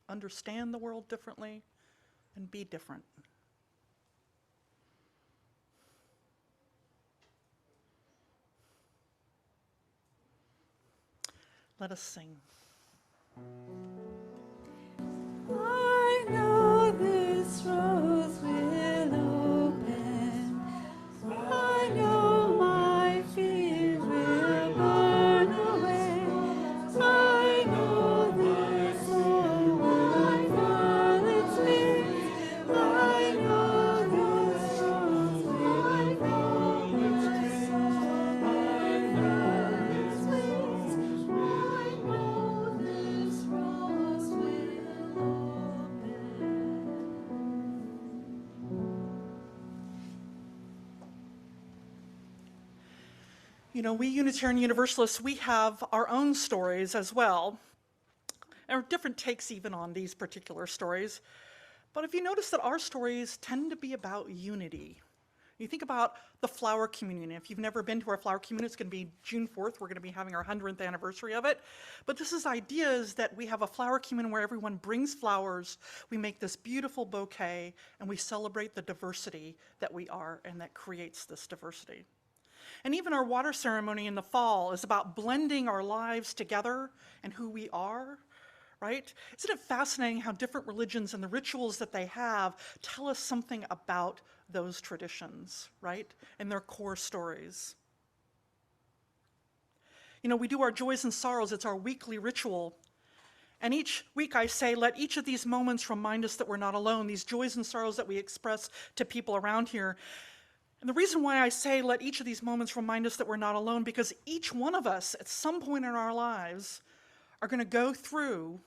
understand the world differently, and be different? Let us sing. I know this rose will open. I know my fear will burn away. I know this soul will unfurl its wings. I know this rose will unfold its wings. I know this rose will open. We Unitarian Universalists, we have our own stories as well. There are different takes even on these particular stories. But if you notice that our stories tend to be about unity. You think about the flower communion. If you've never been to our flower communion, it's going to be June 4th. We're going to be having our 100th anniversary of it. But this is ideas that we have a flower communion where everyone brings flowers. We make this beautiful bouquet, and we celebrate the diversity that we are and that creates this diversity. And even our water ceremony in the fall is about blending our lives together and who we are, right? Isn't it fascinating how different religions and the rituals that they have tell us something about those traditions, right? And their core stories. You know, we do our joys and sorrows, it's our weekly ritual. And each week I say, let each of these moments remind us that we're not alone, these joys and sorrows that we express to people around here. And the reason why I say let each of these moments remind us that we're not alone, because each one of us at some point in our lives are going to go through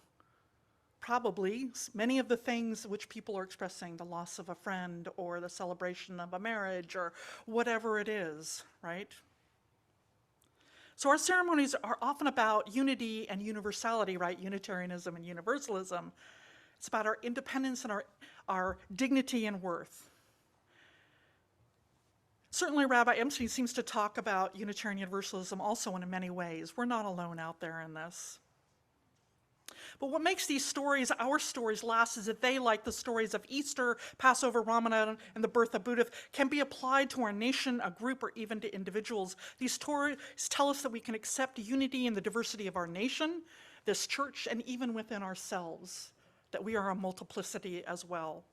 probably many of the things which people are expressing, the loss of a friend or the celebration of a marriage or whatever it is, right? So our ceremonies are often about unity and universality, right? Unitarianism and universalism. It's about our independence and our dignity and worth. Certainly, Rabbi Epstein seems to talk about Unitarian Universalism also in many ways. We're not alone out there in this. But what makes these stories, our stories, last is that they, like the stories of Easter, Passover, Ramadan, and the birth of Buddha, can be applied to our nation, a group, or even to individuals. These stories tell us that we can accept unity in the diversity of our nation, this church, and even within ourselves, that we are a multiplicity as well.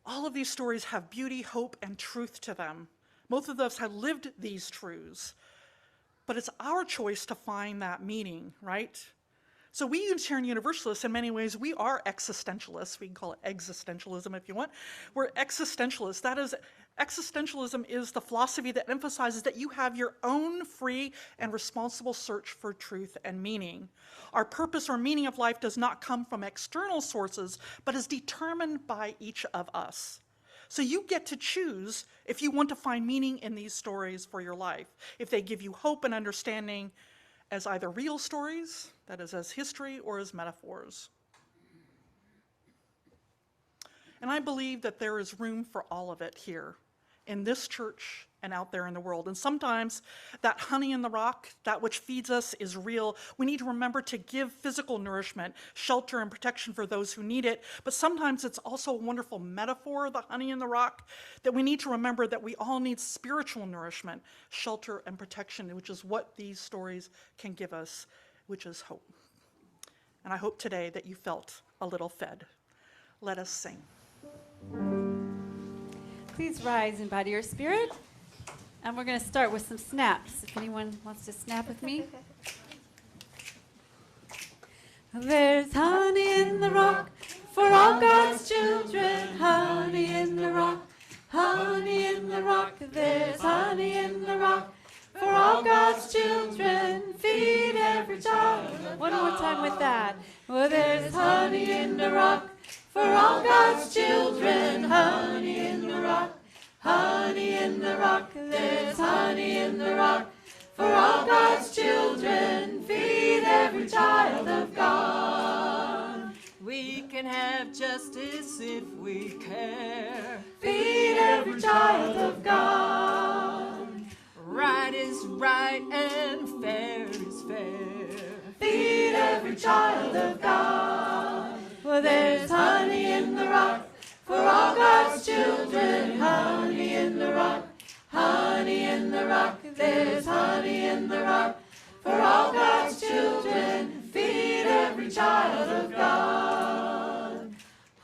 All of these stories have beauty, hope, and truth to them. Most of us have lived these truths, but it's our choice to find that meaning, right? So we Unitarian Universalists, in many ways, we are existentialists. We can call it egg-sistentialism if you want. We're existentialists. That is, existentialism is the philosophy that emphasizes that you have your own free and responsible search for truth and meaning. Our purpose or meaning of life does not come from external sources, but is determined by each of us. So you get to choose if you want to find meaning in these stories for your life, if they give you hope and understanding as either real stories, that is, as history, or as metaphors. And I believe that there is room for all of it here, in this church and out there in the world. And sometimes that honey in the rock, that which feeds us, is real. We need to remember to give physical nourishment, shelter, and protection for those who need it. But sometimes it's also a wonderful metaphor, the honey in the rock, that we need to remember that we all need spiritual nourishment, shelter, and protection, which is what these stories can give us, which is hope. And I hope today that you felt a little fed. Let us sing. Please rise in body or spirit. And we're going to start with some snaps. If anyone wants to snap with me. There's honey in the rock for all God's children. Honey in the rock, honey in the rock. There's honey in the rock for all God's children. Feed every child. One more time with that. Well, there's honey in the rock for all God's children. Honey in the rock. Honey in the rock, there's honey in the rock. For all God's children, feed every child of God. We can have justice if we care. Feed every child of God. Right is right and fair is fair. Feed every child of God. Well, there's honey in the rock. For all God's children, honey in the rock, honey in the rock, there's honey in the rock. For all God's children, feed every child of God.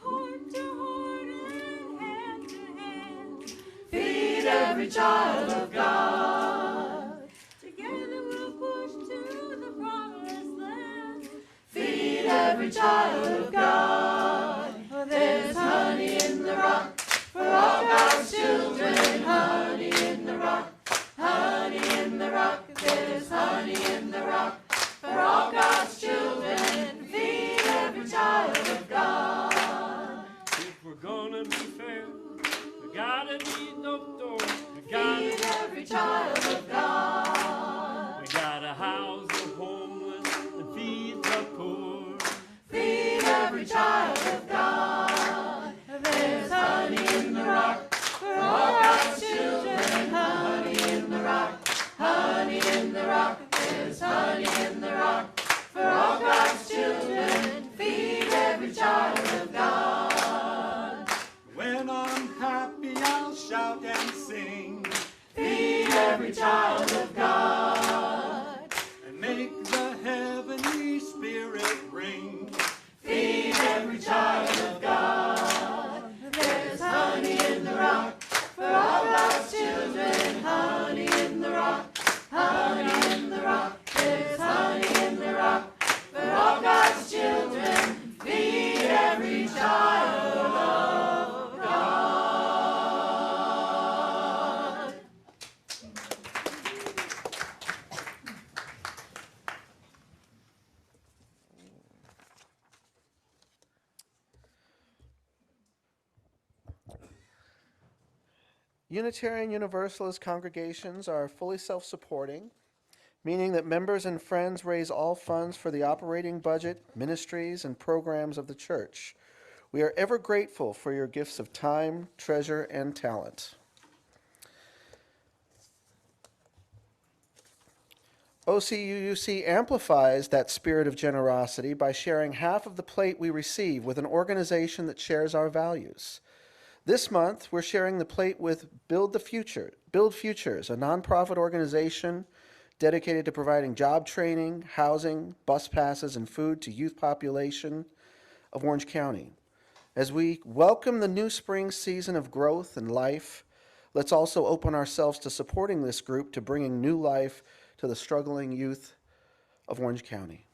Heart to heart and hand to hand, feed every child of God. Together we'll push to the promised land, feed every child of God. Well, there's honey in the rock for all God's children. Honey in the rock, honey in the rock. There's honey in the rock for all God's children. Feed every child of God. If we're gonna be fair, we gotta need no door. We gotta feed every child of God. We gotta house the homeless and feed the poor. Feed every child Unitarian Universalist congregations are fully self-supporting, meaning that members and friends raise all funds for the operating budget, ministries, and programs of the church. We are ever grateful for your gifts of time, treasure, and talent. OCUUC amplifies that spirit of generosity by sharing half of the plate we receive with an organization that shares our values. This month, we're sharing the plate with Build Futures, a nonprofit organization dedicated to providing job training, housing, bus passes, and food to youth population of Orange County. As we welcome the new spring season of growth and life, let's also open ourselves to supporting this group to bringing new life to the struggling youth of Orange County.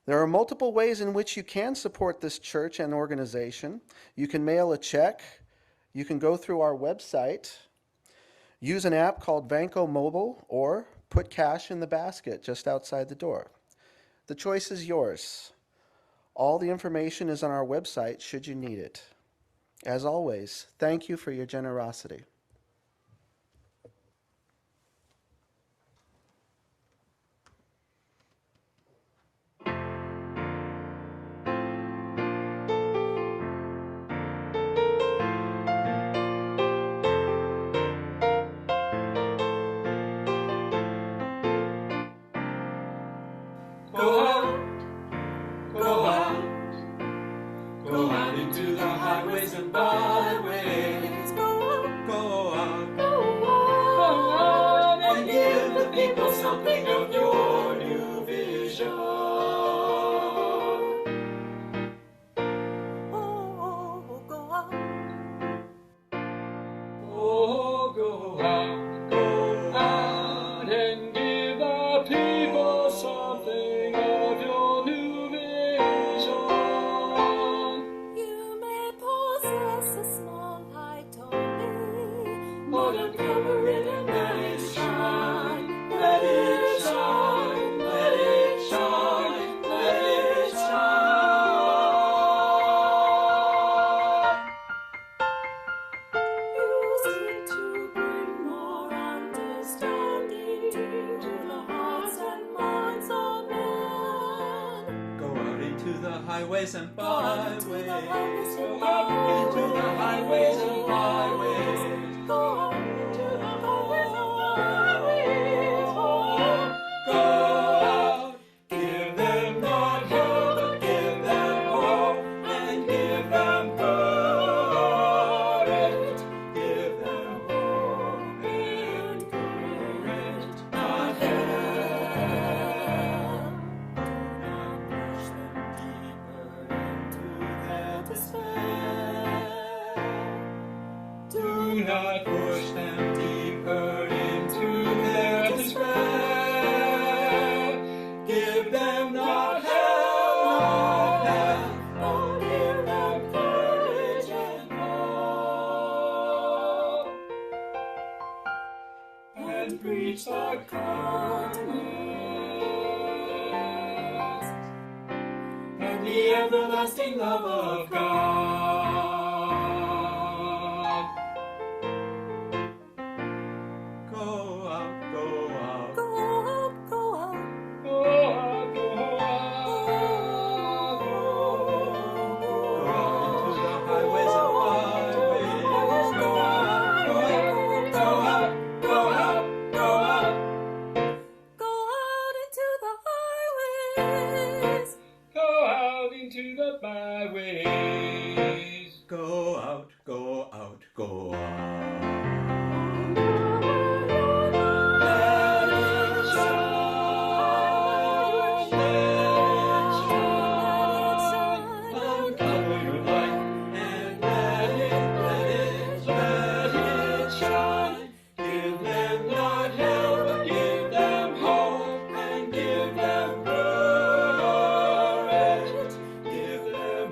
There are multiple ways in which you can support this church and organization. You can mail a check. You can go through our website, use an app called Vanco Mobile, or put cash in the basket just outside the door. The choice is yours. All the information is on our website should you need it. As always, thank you for your generosity. Go out, go out, go out into the highways and byways. Go out, go out, and give the people something of your new vision. Oh, go out. Oh, go out and give the people something of your new vision. You may possess a small light only, But uncover it and let it shine. Let it shine, let it shine, let it shine. use it to bring more understanding to the hearts and minds of men. Go out into the highways and byways. Into the highways and Go out into the highways and byways. Go out into the highways and byways. Go out, give them not hell, but give them hope, and give them courage. Give them hope and courage, not hell. Do not push them deeper into their despair. Do not push them deeper into their despair. Give them not hell, not death, but give them courage and hope. And preach the kindness and the everlasting love of God. Go out, go out, Go out, go out. go out, go out. Go out into the highways and byways. Go out, go out, go out, go out, go out. Go out into the highways. Go out into the byways. Go out, go out, go out. Let it shine, let it shine. Uncover your light and let it shine. Give them not hell, but give them hope, and give them courage. Give them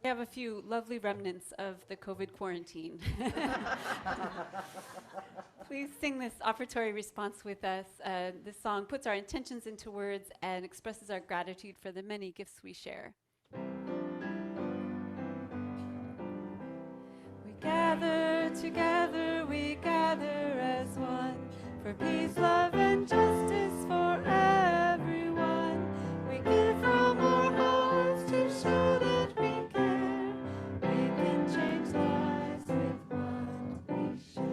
We have a few lovely remnants of the COVID quarantine. Please sing this offertory response with us. This song puts our intentions into words and expresses our gratitude for the many gifts we share. We gather together, we gather as one, for peace, love, and justice for everyone. We give from our hearts to show that we care. We can change lives with what we share.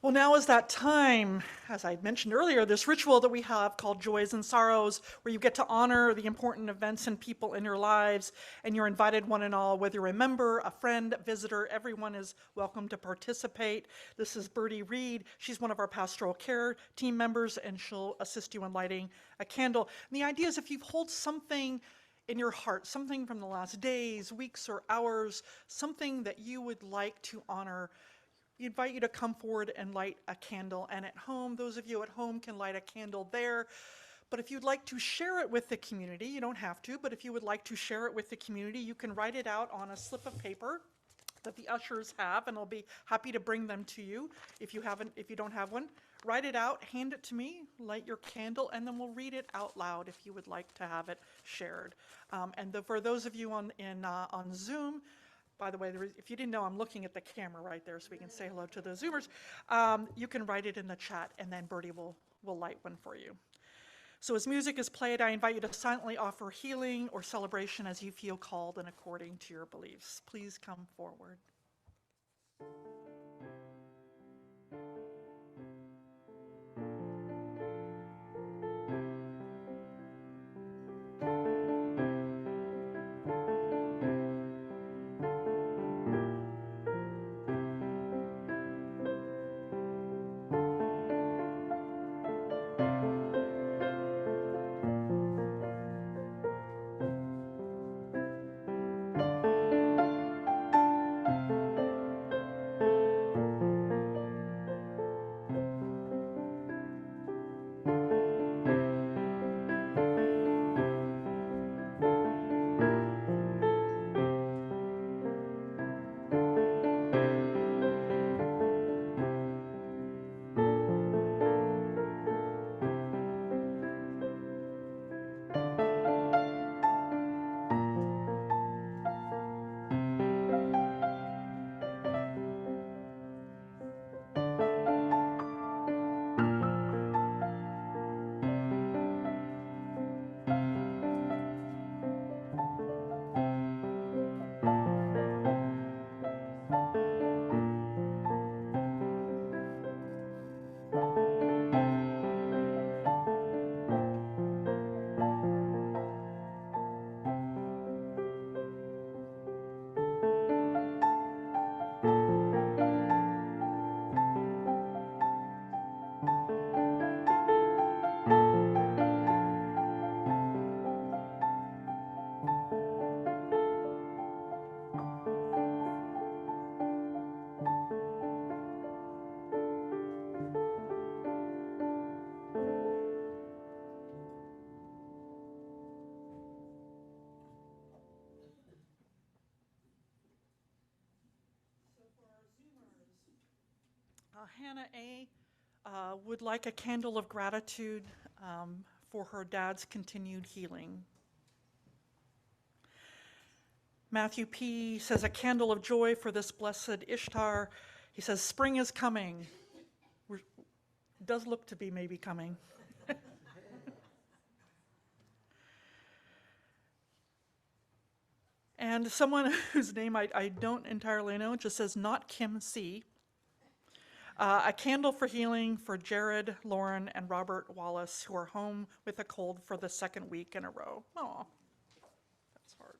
Well, now is that time, as I mentioned earlier, this ritual that we have called Joys and Sorrows, where you get to honor the important events and people in your lives, and you're invited one and all, whether you're a member, a friend, visitor, everyone is welcome to participate. This is Bertie Reed. She's one of our pastoral care team members, and she'll assist you in lighting a candle. And the idea is if you hold something in your heart, something from the last days, weeks, or hours, something that you would like to honor, we invite you to come forward and light a candle. And at home, those of you at home can light a candle there. But if you'd like to share it with the community, you don't have to, but if you would like to share it with the community, you can write it out on a slip of paper that the ushers have, and I'll be happy to bring them to you if you don't have one. Write it out, hand it to me, light your candle, and then we'll read it out loud if you would like to have it shared. For those of you on Zoom, by the way, if you didn't know, I'm looking at the camera right there so we can say hello to the Zoomers. You can write it in the chat, and then Bertie will light one for you. So as music is played, I invite you to silently offer healing or celebration as you feel called and according to your beliefs. Please come forward. Hannah A. Would like a candle of gratitude for her dad's continued healing. Matthew P. says a candle of joy for this blessed Ishtar. He says spring is coming. It does look to be maybe coming. And someone whose name I don't entirely know, just says not Kim C. A candle for healing for Jared, Lauren, and Robert Wallace, who are home with a cold for the second week in a row. Aw, that's hard.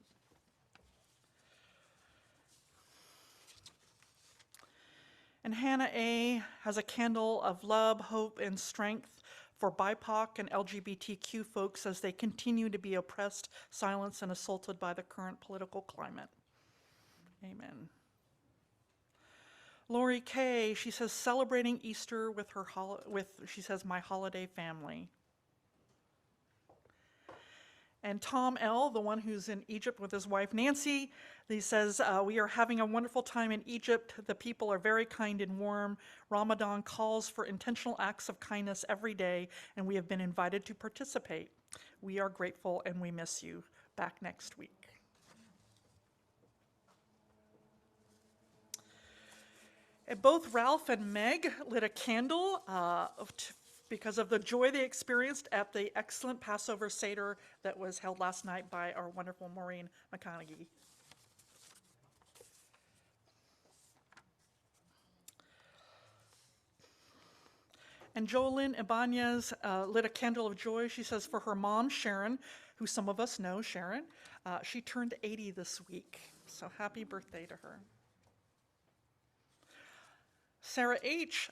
And Hannah A. has a candle of love, hope, and strength for BIPOC and LGBTQ folks as they continue to be oppressed, silenced, and assaulted by the current political climate. Amen. Lori K., she says, celebrating Easter with her, she says, my holiday family. And Tom L., the one who's in Egypt with his wife Nancy, he says, we are having a wonderful time in Egypt. The people are very kind and warm. Ramadan calls for intentional acts of kindness every day, and we have been invited to participate. We are grateful and we miss you. Back next week. And both Ralph and Meg lit a candle because of the joy they experienced at the excellent Passover Seder that was held last night by our wonderful Maureen McConaughey. And Jolyn Ibanez lit a candle of joy, she says, for her mom, Sharon, who some of us know, Sharon. She turned 80 this week, so happy birthday to her. Sarah H.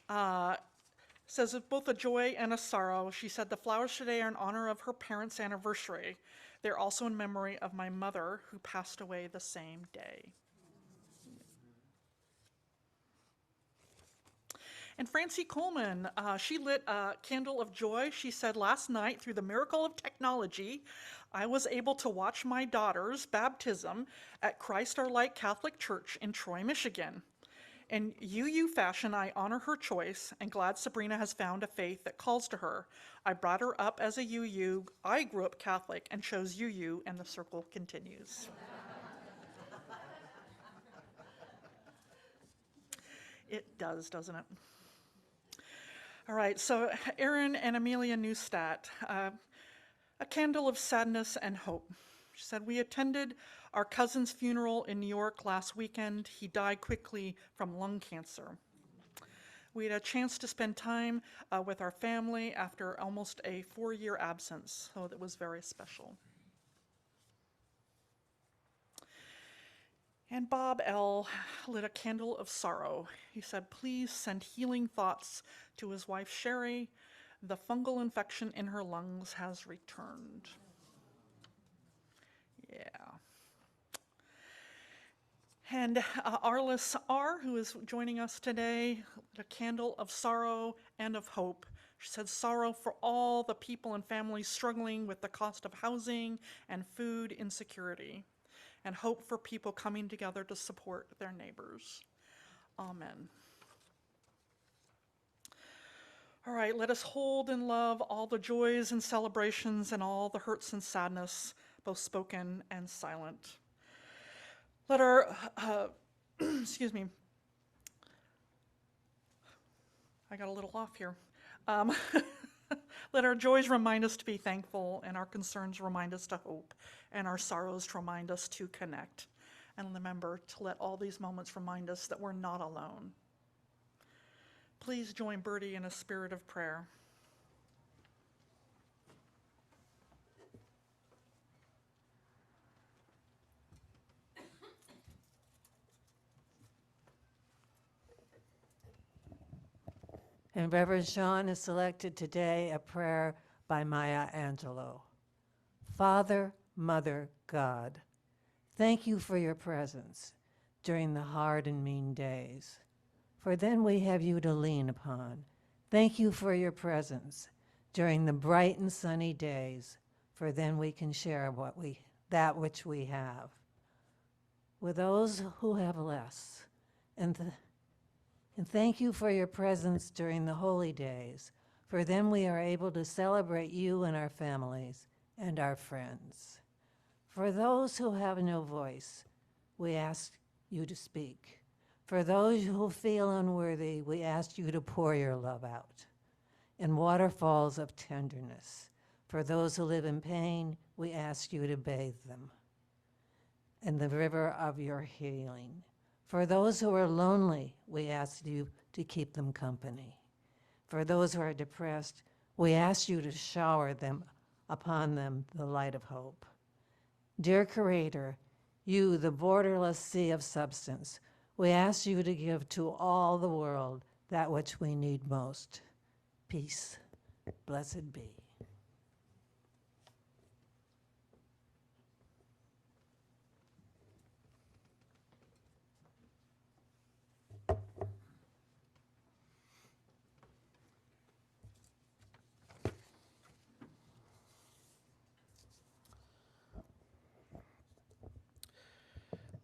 Says it's both a joy and a sorrow. She said the flowers today are in honor of her parents' anniversary. They're also in memory of my mother, who passed away the same day. And Francie Coleman, she lit a candle of joy. She said, last night, through the miracle of technology, I was able to watch my daughter's baptism at Christ Our Light Catholic Church in Troy, Michigan. In UU fashion, I honor her choice and glad Sabrina has found a faith that calls to her. I brought her up as a UU. I grew up Catholic and chose UU, and the circle continues. It does, doesn't it? All right, so Erin and Amelia Neustadt, a candle of sadness and hope. She said, we attended our cousin's funeral in New York last weekend. He died quickly from lung cancer. We had a chance to spend time with our family after almost a 4-year absence, so that was very special. And Bob L. lit a candle of sorrow. He said, please send healing thoughts to his wife, Sherry. The fungal infection in her lungs has returned. Yeah. And Arliss R., who is joining us today, lit a candle of sorrow and of hope. She said, sorrow for all the people and families struggling with the cost of housing and food insecurity, and hope for people coming together to support their neighbors. Amen. All right, let us hold in love all the joys and celebrations and all the hurts and sadness, both spoken and silent. Let our, excuse me, I got a little off here. Let our joys remind us to be thankful, and our concerns remind us to hope, and our sorrows remind us to connect. And remember to let all these moments remind us that we're not alone. Please join Bertie in a spirit of prayer. And Reverend Sean has selected today a prayer by Maya Angelou. Father, Mother, God, thank you for your presence during the hard and mean days, for then we have you to lean upon. Thank you for your presence during the bright and sunny days, for then we can share that which we have with those who have less. And thank you for your presence during the holy days, for then we are able to celebrate you and our families and our friends. For those who have no voice, we ask you to speak. For those who feel unworthy, we ask you to pour your love out in waterfalls of tenderness. For those who live in pain, we ask you to bathe them in the river of your healing. For those who are lonely, we ask you to keep them company. For those who are depressed, we ask you to shower them upon them the light of hope. Dear Creator, you, the borderless sea of substance, we ask you to give to all the world that which we need most. Peace. Blessed be.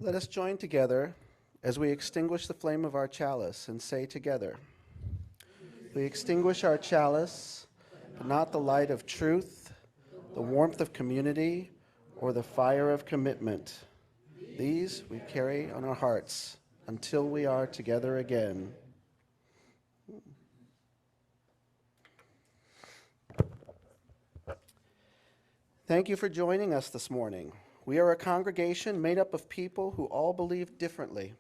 Let us join together as we extinguish the flame of our chalice and say together, we extinguish our chalice, but not the light of truth, the warmth of community, or the fire of commitment. These we carry on our hearts until we are together again. Thank you for joining us this morning. We are a congregation made up of people who all believe differently.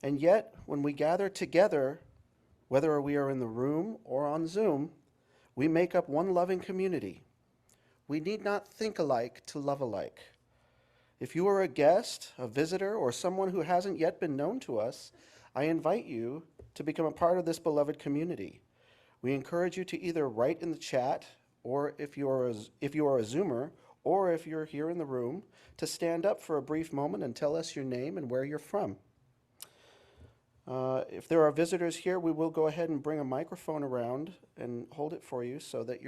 And yet, when we gather together, whether we are in the room or on Zoom, we make up one loving community. We need not think alike to love alike. If you are a guest, a visitor, or someone who hasn't yet been known to us, I invite you to become a part of this beloved community. We encourage you to either write in the chat, or if you are a Zoomer, or if you're here in the room, to stand up for a brief moment and tell us your name and where you're from. If there are visitors here, we will go ahead and bring a microphone around and hold it for you so that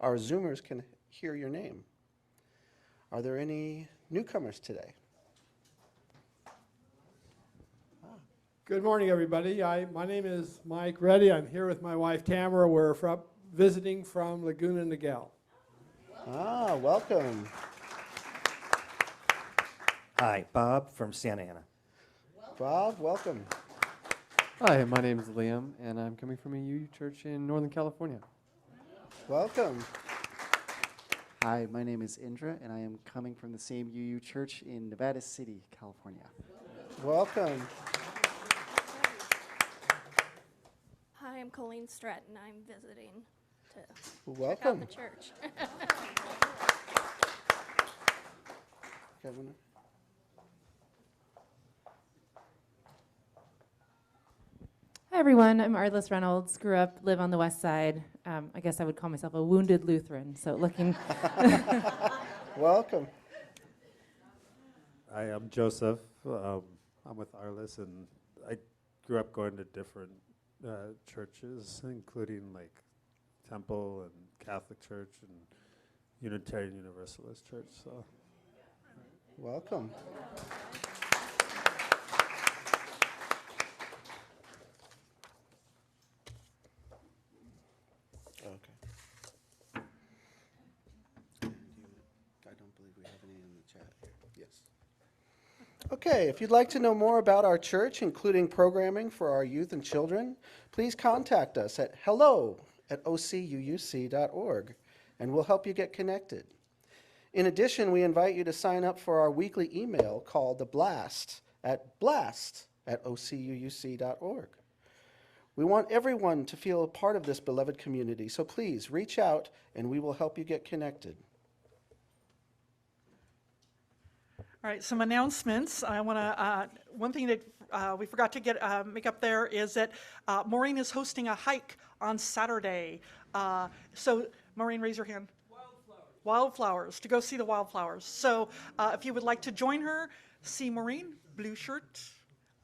our Zoomers can hear your name. Are there any newcomers today? Good morning, everybody. My name is Mike Reddy. I'm here with my wife, Tamara. We're visiting from Laguna Niguel. Welcome. Hi, Bob from Santa Ana. Bob, welcome. Hi, my name is Liam, and I'm coming from a UU church in Northern California. Welcome. Hi, my name is Indra, and I am coming from the same UU church in Nevada City, California. Welcome. Hi, I'm Colleen Stratton. I'm visiting to Welcome. check out the church. Governor. Hi, everyone. I'm Arliss Reynolds. Live on the west side. I guess I would call myself a wounded Lutheran, so looking. Welcome. Hi, I'm Joseph. I'm with Arliss, and I grew up going to different churches, including like Temple and Catholic Church and Unitarian Universalist Church. So, welcome. Okay. I don't believe we have any in the chat. Yes. Okay, if you'd like to know more about our church, including programming for our youth and children, please contact us at hello@ocuuc.org, and we'll help you get connected. In addition, we invite you to sign up for our weekly email called The Blast at blast@ocuuc.org. We want everyone to feel a part of this beloved community, so please reach out and we will help you get connected. All right, some announcements. I want to, one thing that we forgot to make up there is that Maureen is hosting a hike on Saturday. So, Maureen, raise your hand. Wildflowers, to go see the wildflowers. So, if you would like to join her, see Maureen, blue shirt.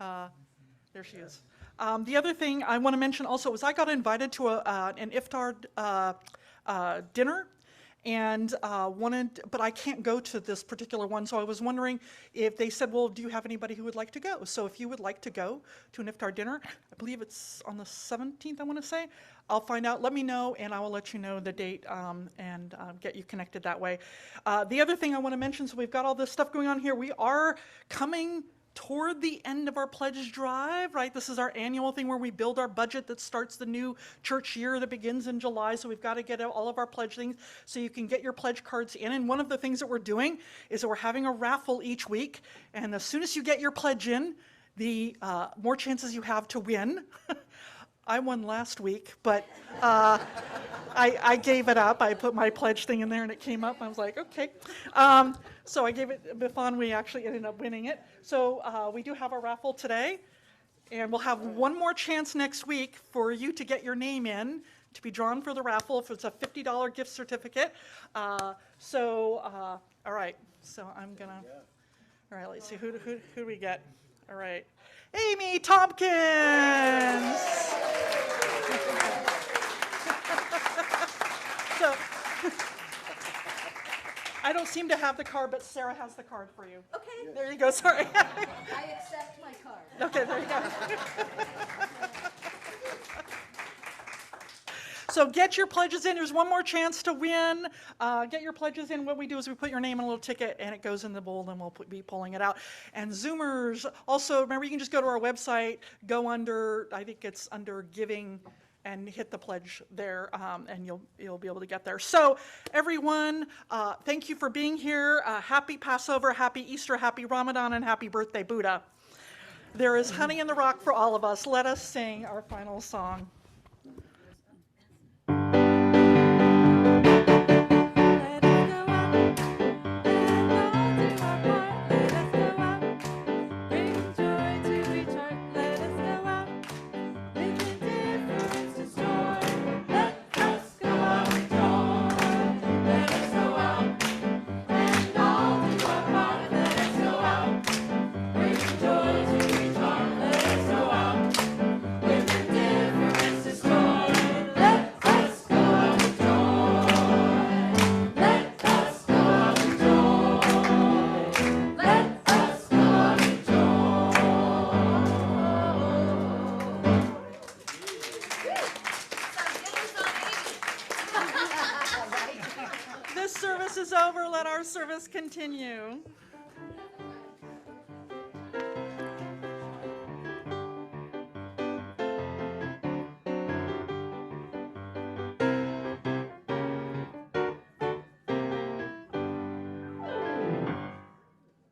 There she is. The other thing I want to mention also is I got invited to an iftar dinner, and but I can't go to this particular one, so I was wondering if they said, well, do you have anybody who would like to go? So if you would like to go to an iftar dinner, I believe it's on the 17th, I want to say, I'll find out, let me know, and I will let you know the date and get you connected that way. The other thing I want to mention, so we've got all this stuff going on here, we are coming toward the end of our pledge drive, right? This is our annual thing where we build our budget that starts the new church year that begins in July. So we've got to get all of our pledge things so you can get your pledge cards in. And one of the things that we're doing is that we're having a raffle each week. And as soon as you get your pledge in, the more chances you have to win. I won last week, but I gave it up. I put my pledge thing in there and it came up. I was like, okay. So I gave it, Bifan, we actually ended up winning it. So we do have a raffle today, and we'll have one more chance next week for you to get your name in to be drawn for the raffle if it's a $50 gift certificate. All right, so I'm gonna, all right, let's see, who do we get? All right, Amy Tompkins. So I don't seem to have the card, but Sarah has the card for you. Okay. There you go, sorry. I accept my card. Okay, there you go. So get your pledges in. There's one more chance to win. Get your pledges in. What we do is we put your name in a little ticket, and it goes in the bowl, and we'll be pulling it out. And Zoomers, also, remember, you can just go to our website, go under, I think it's under giving, and hit the pledge there, and you'll be able to get there. So everyone, thank you for being here. Happy Passover, happy Easter, happy Ramadan, and happy birthday, Buddha. There is honey in the rock for all of us. Let us sing our final song. This service is over. Let our service continue.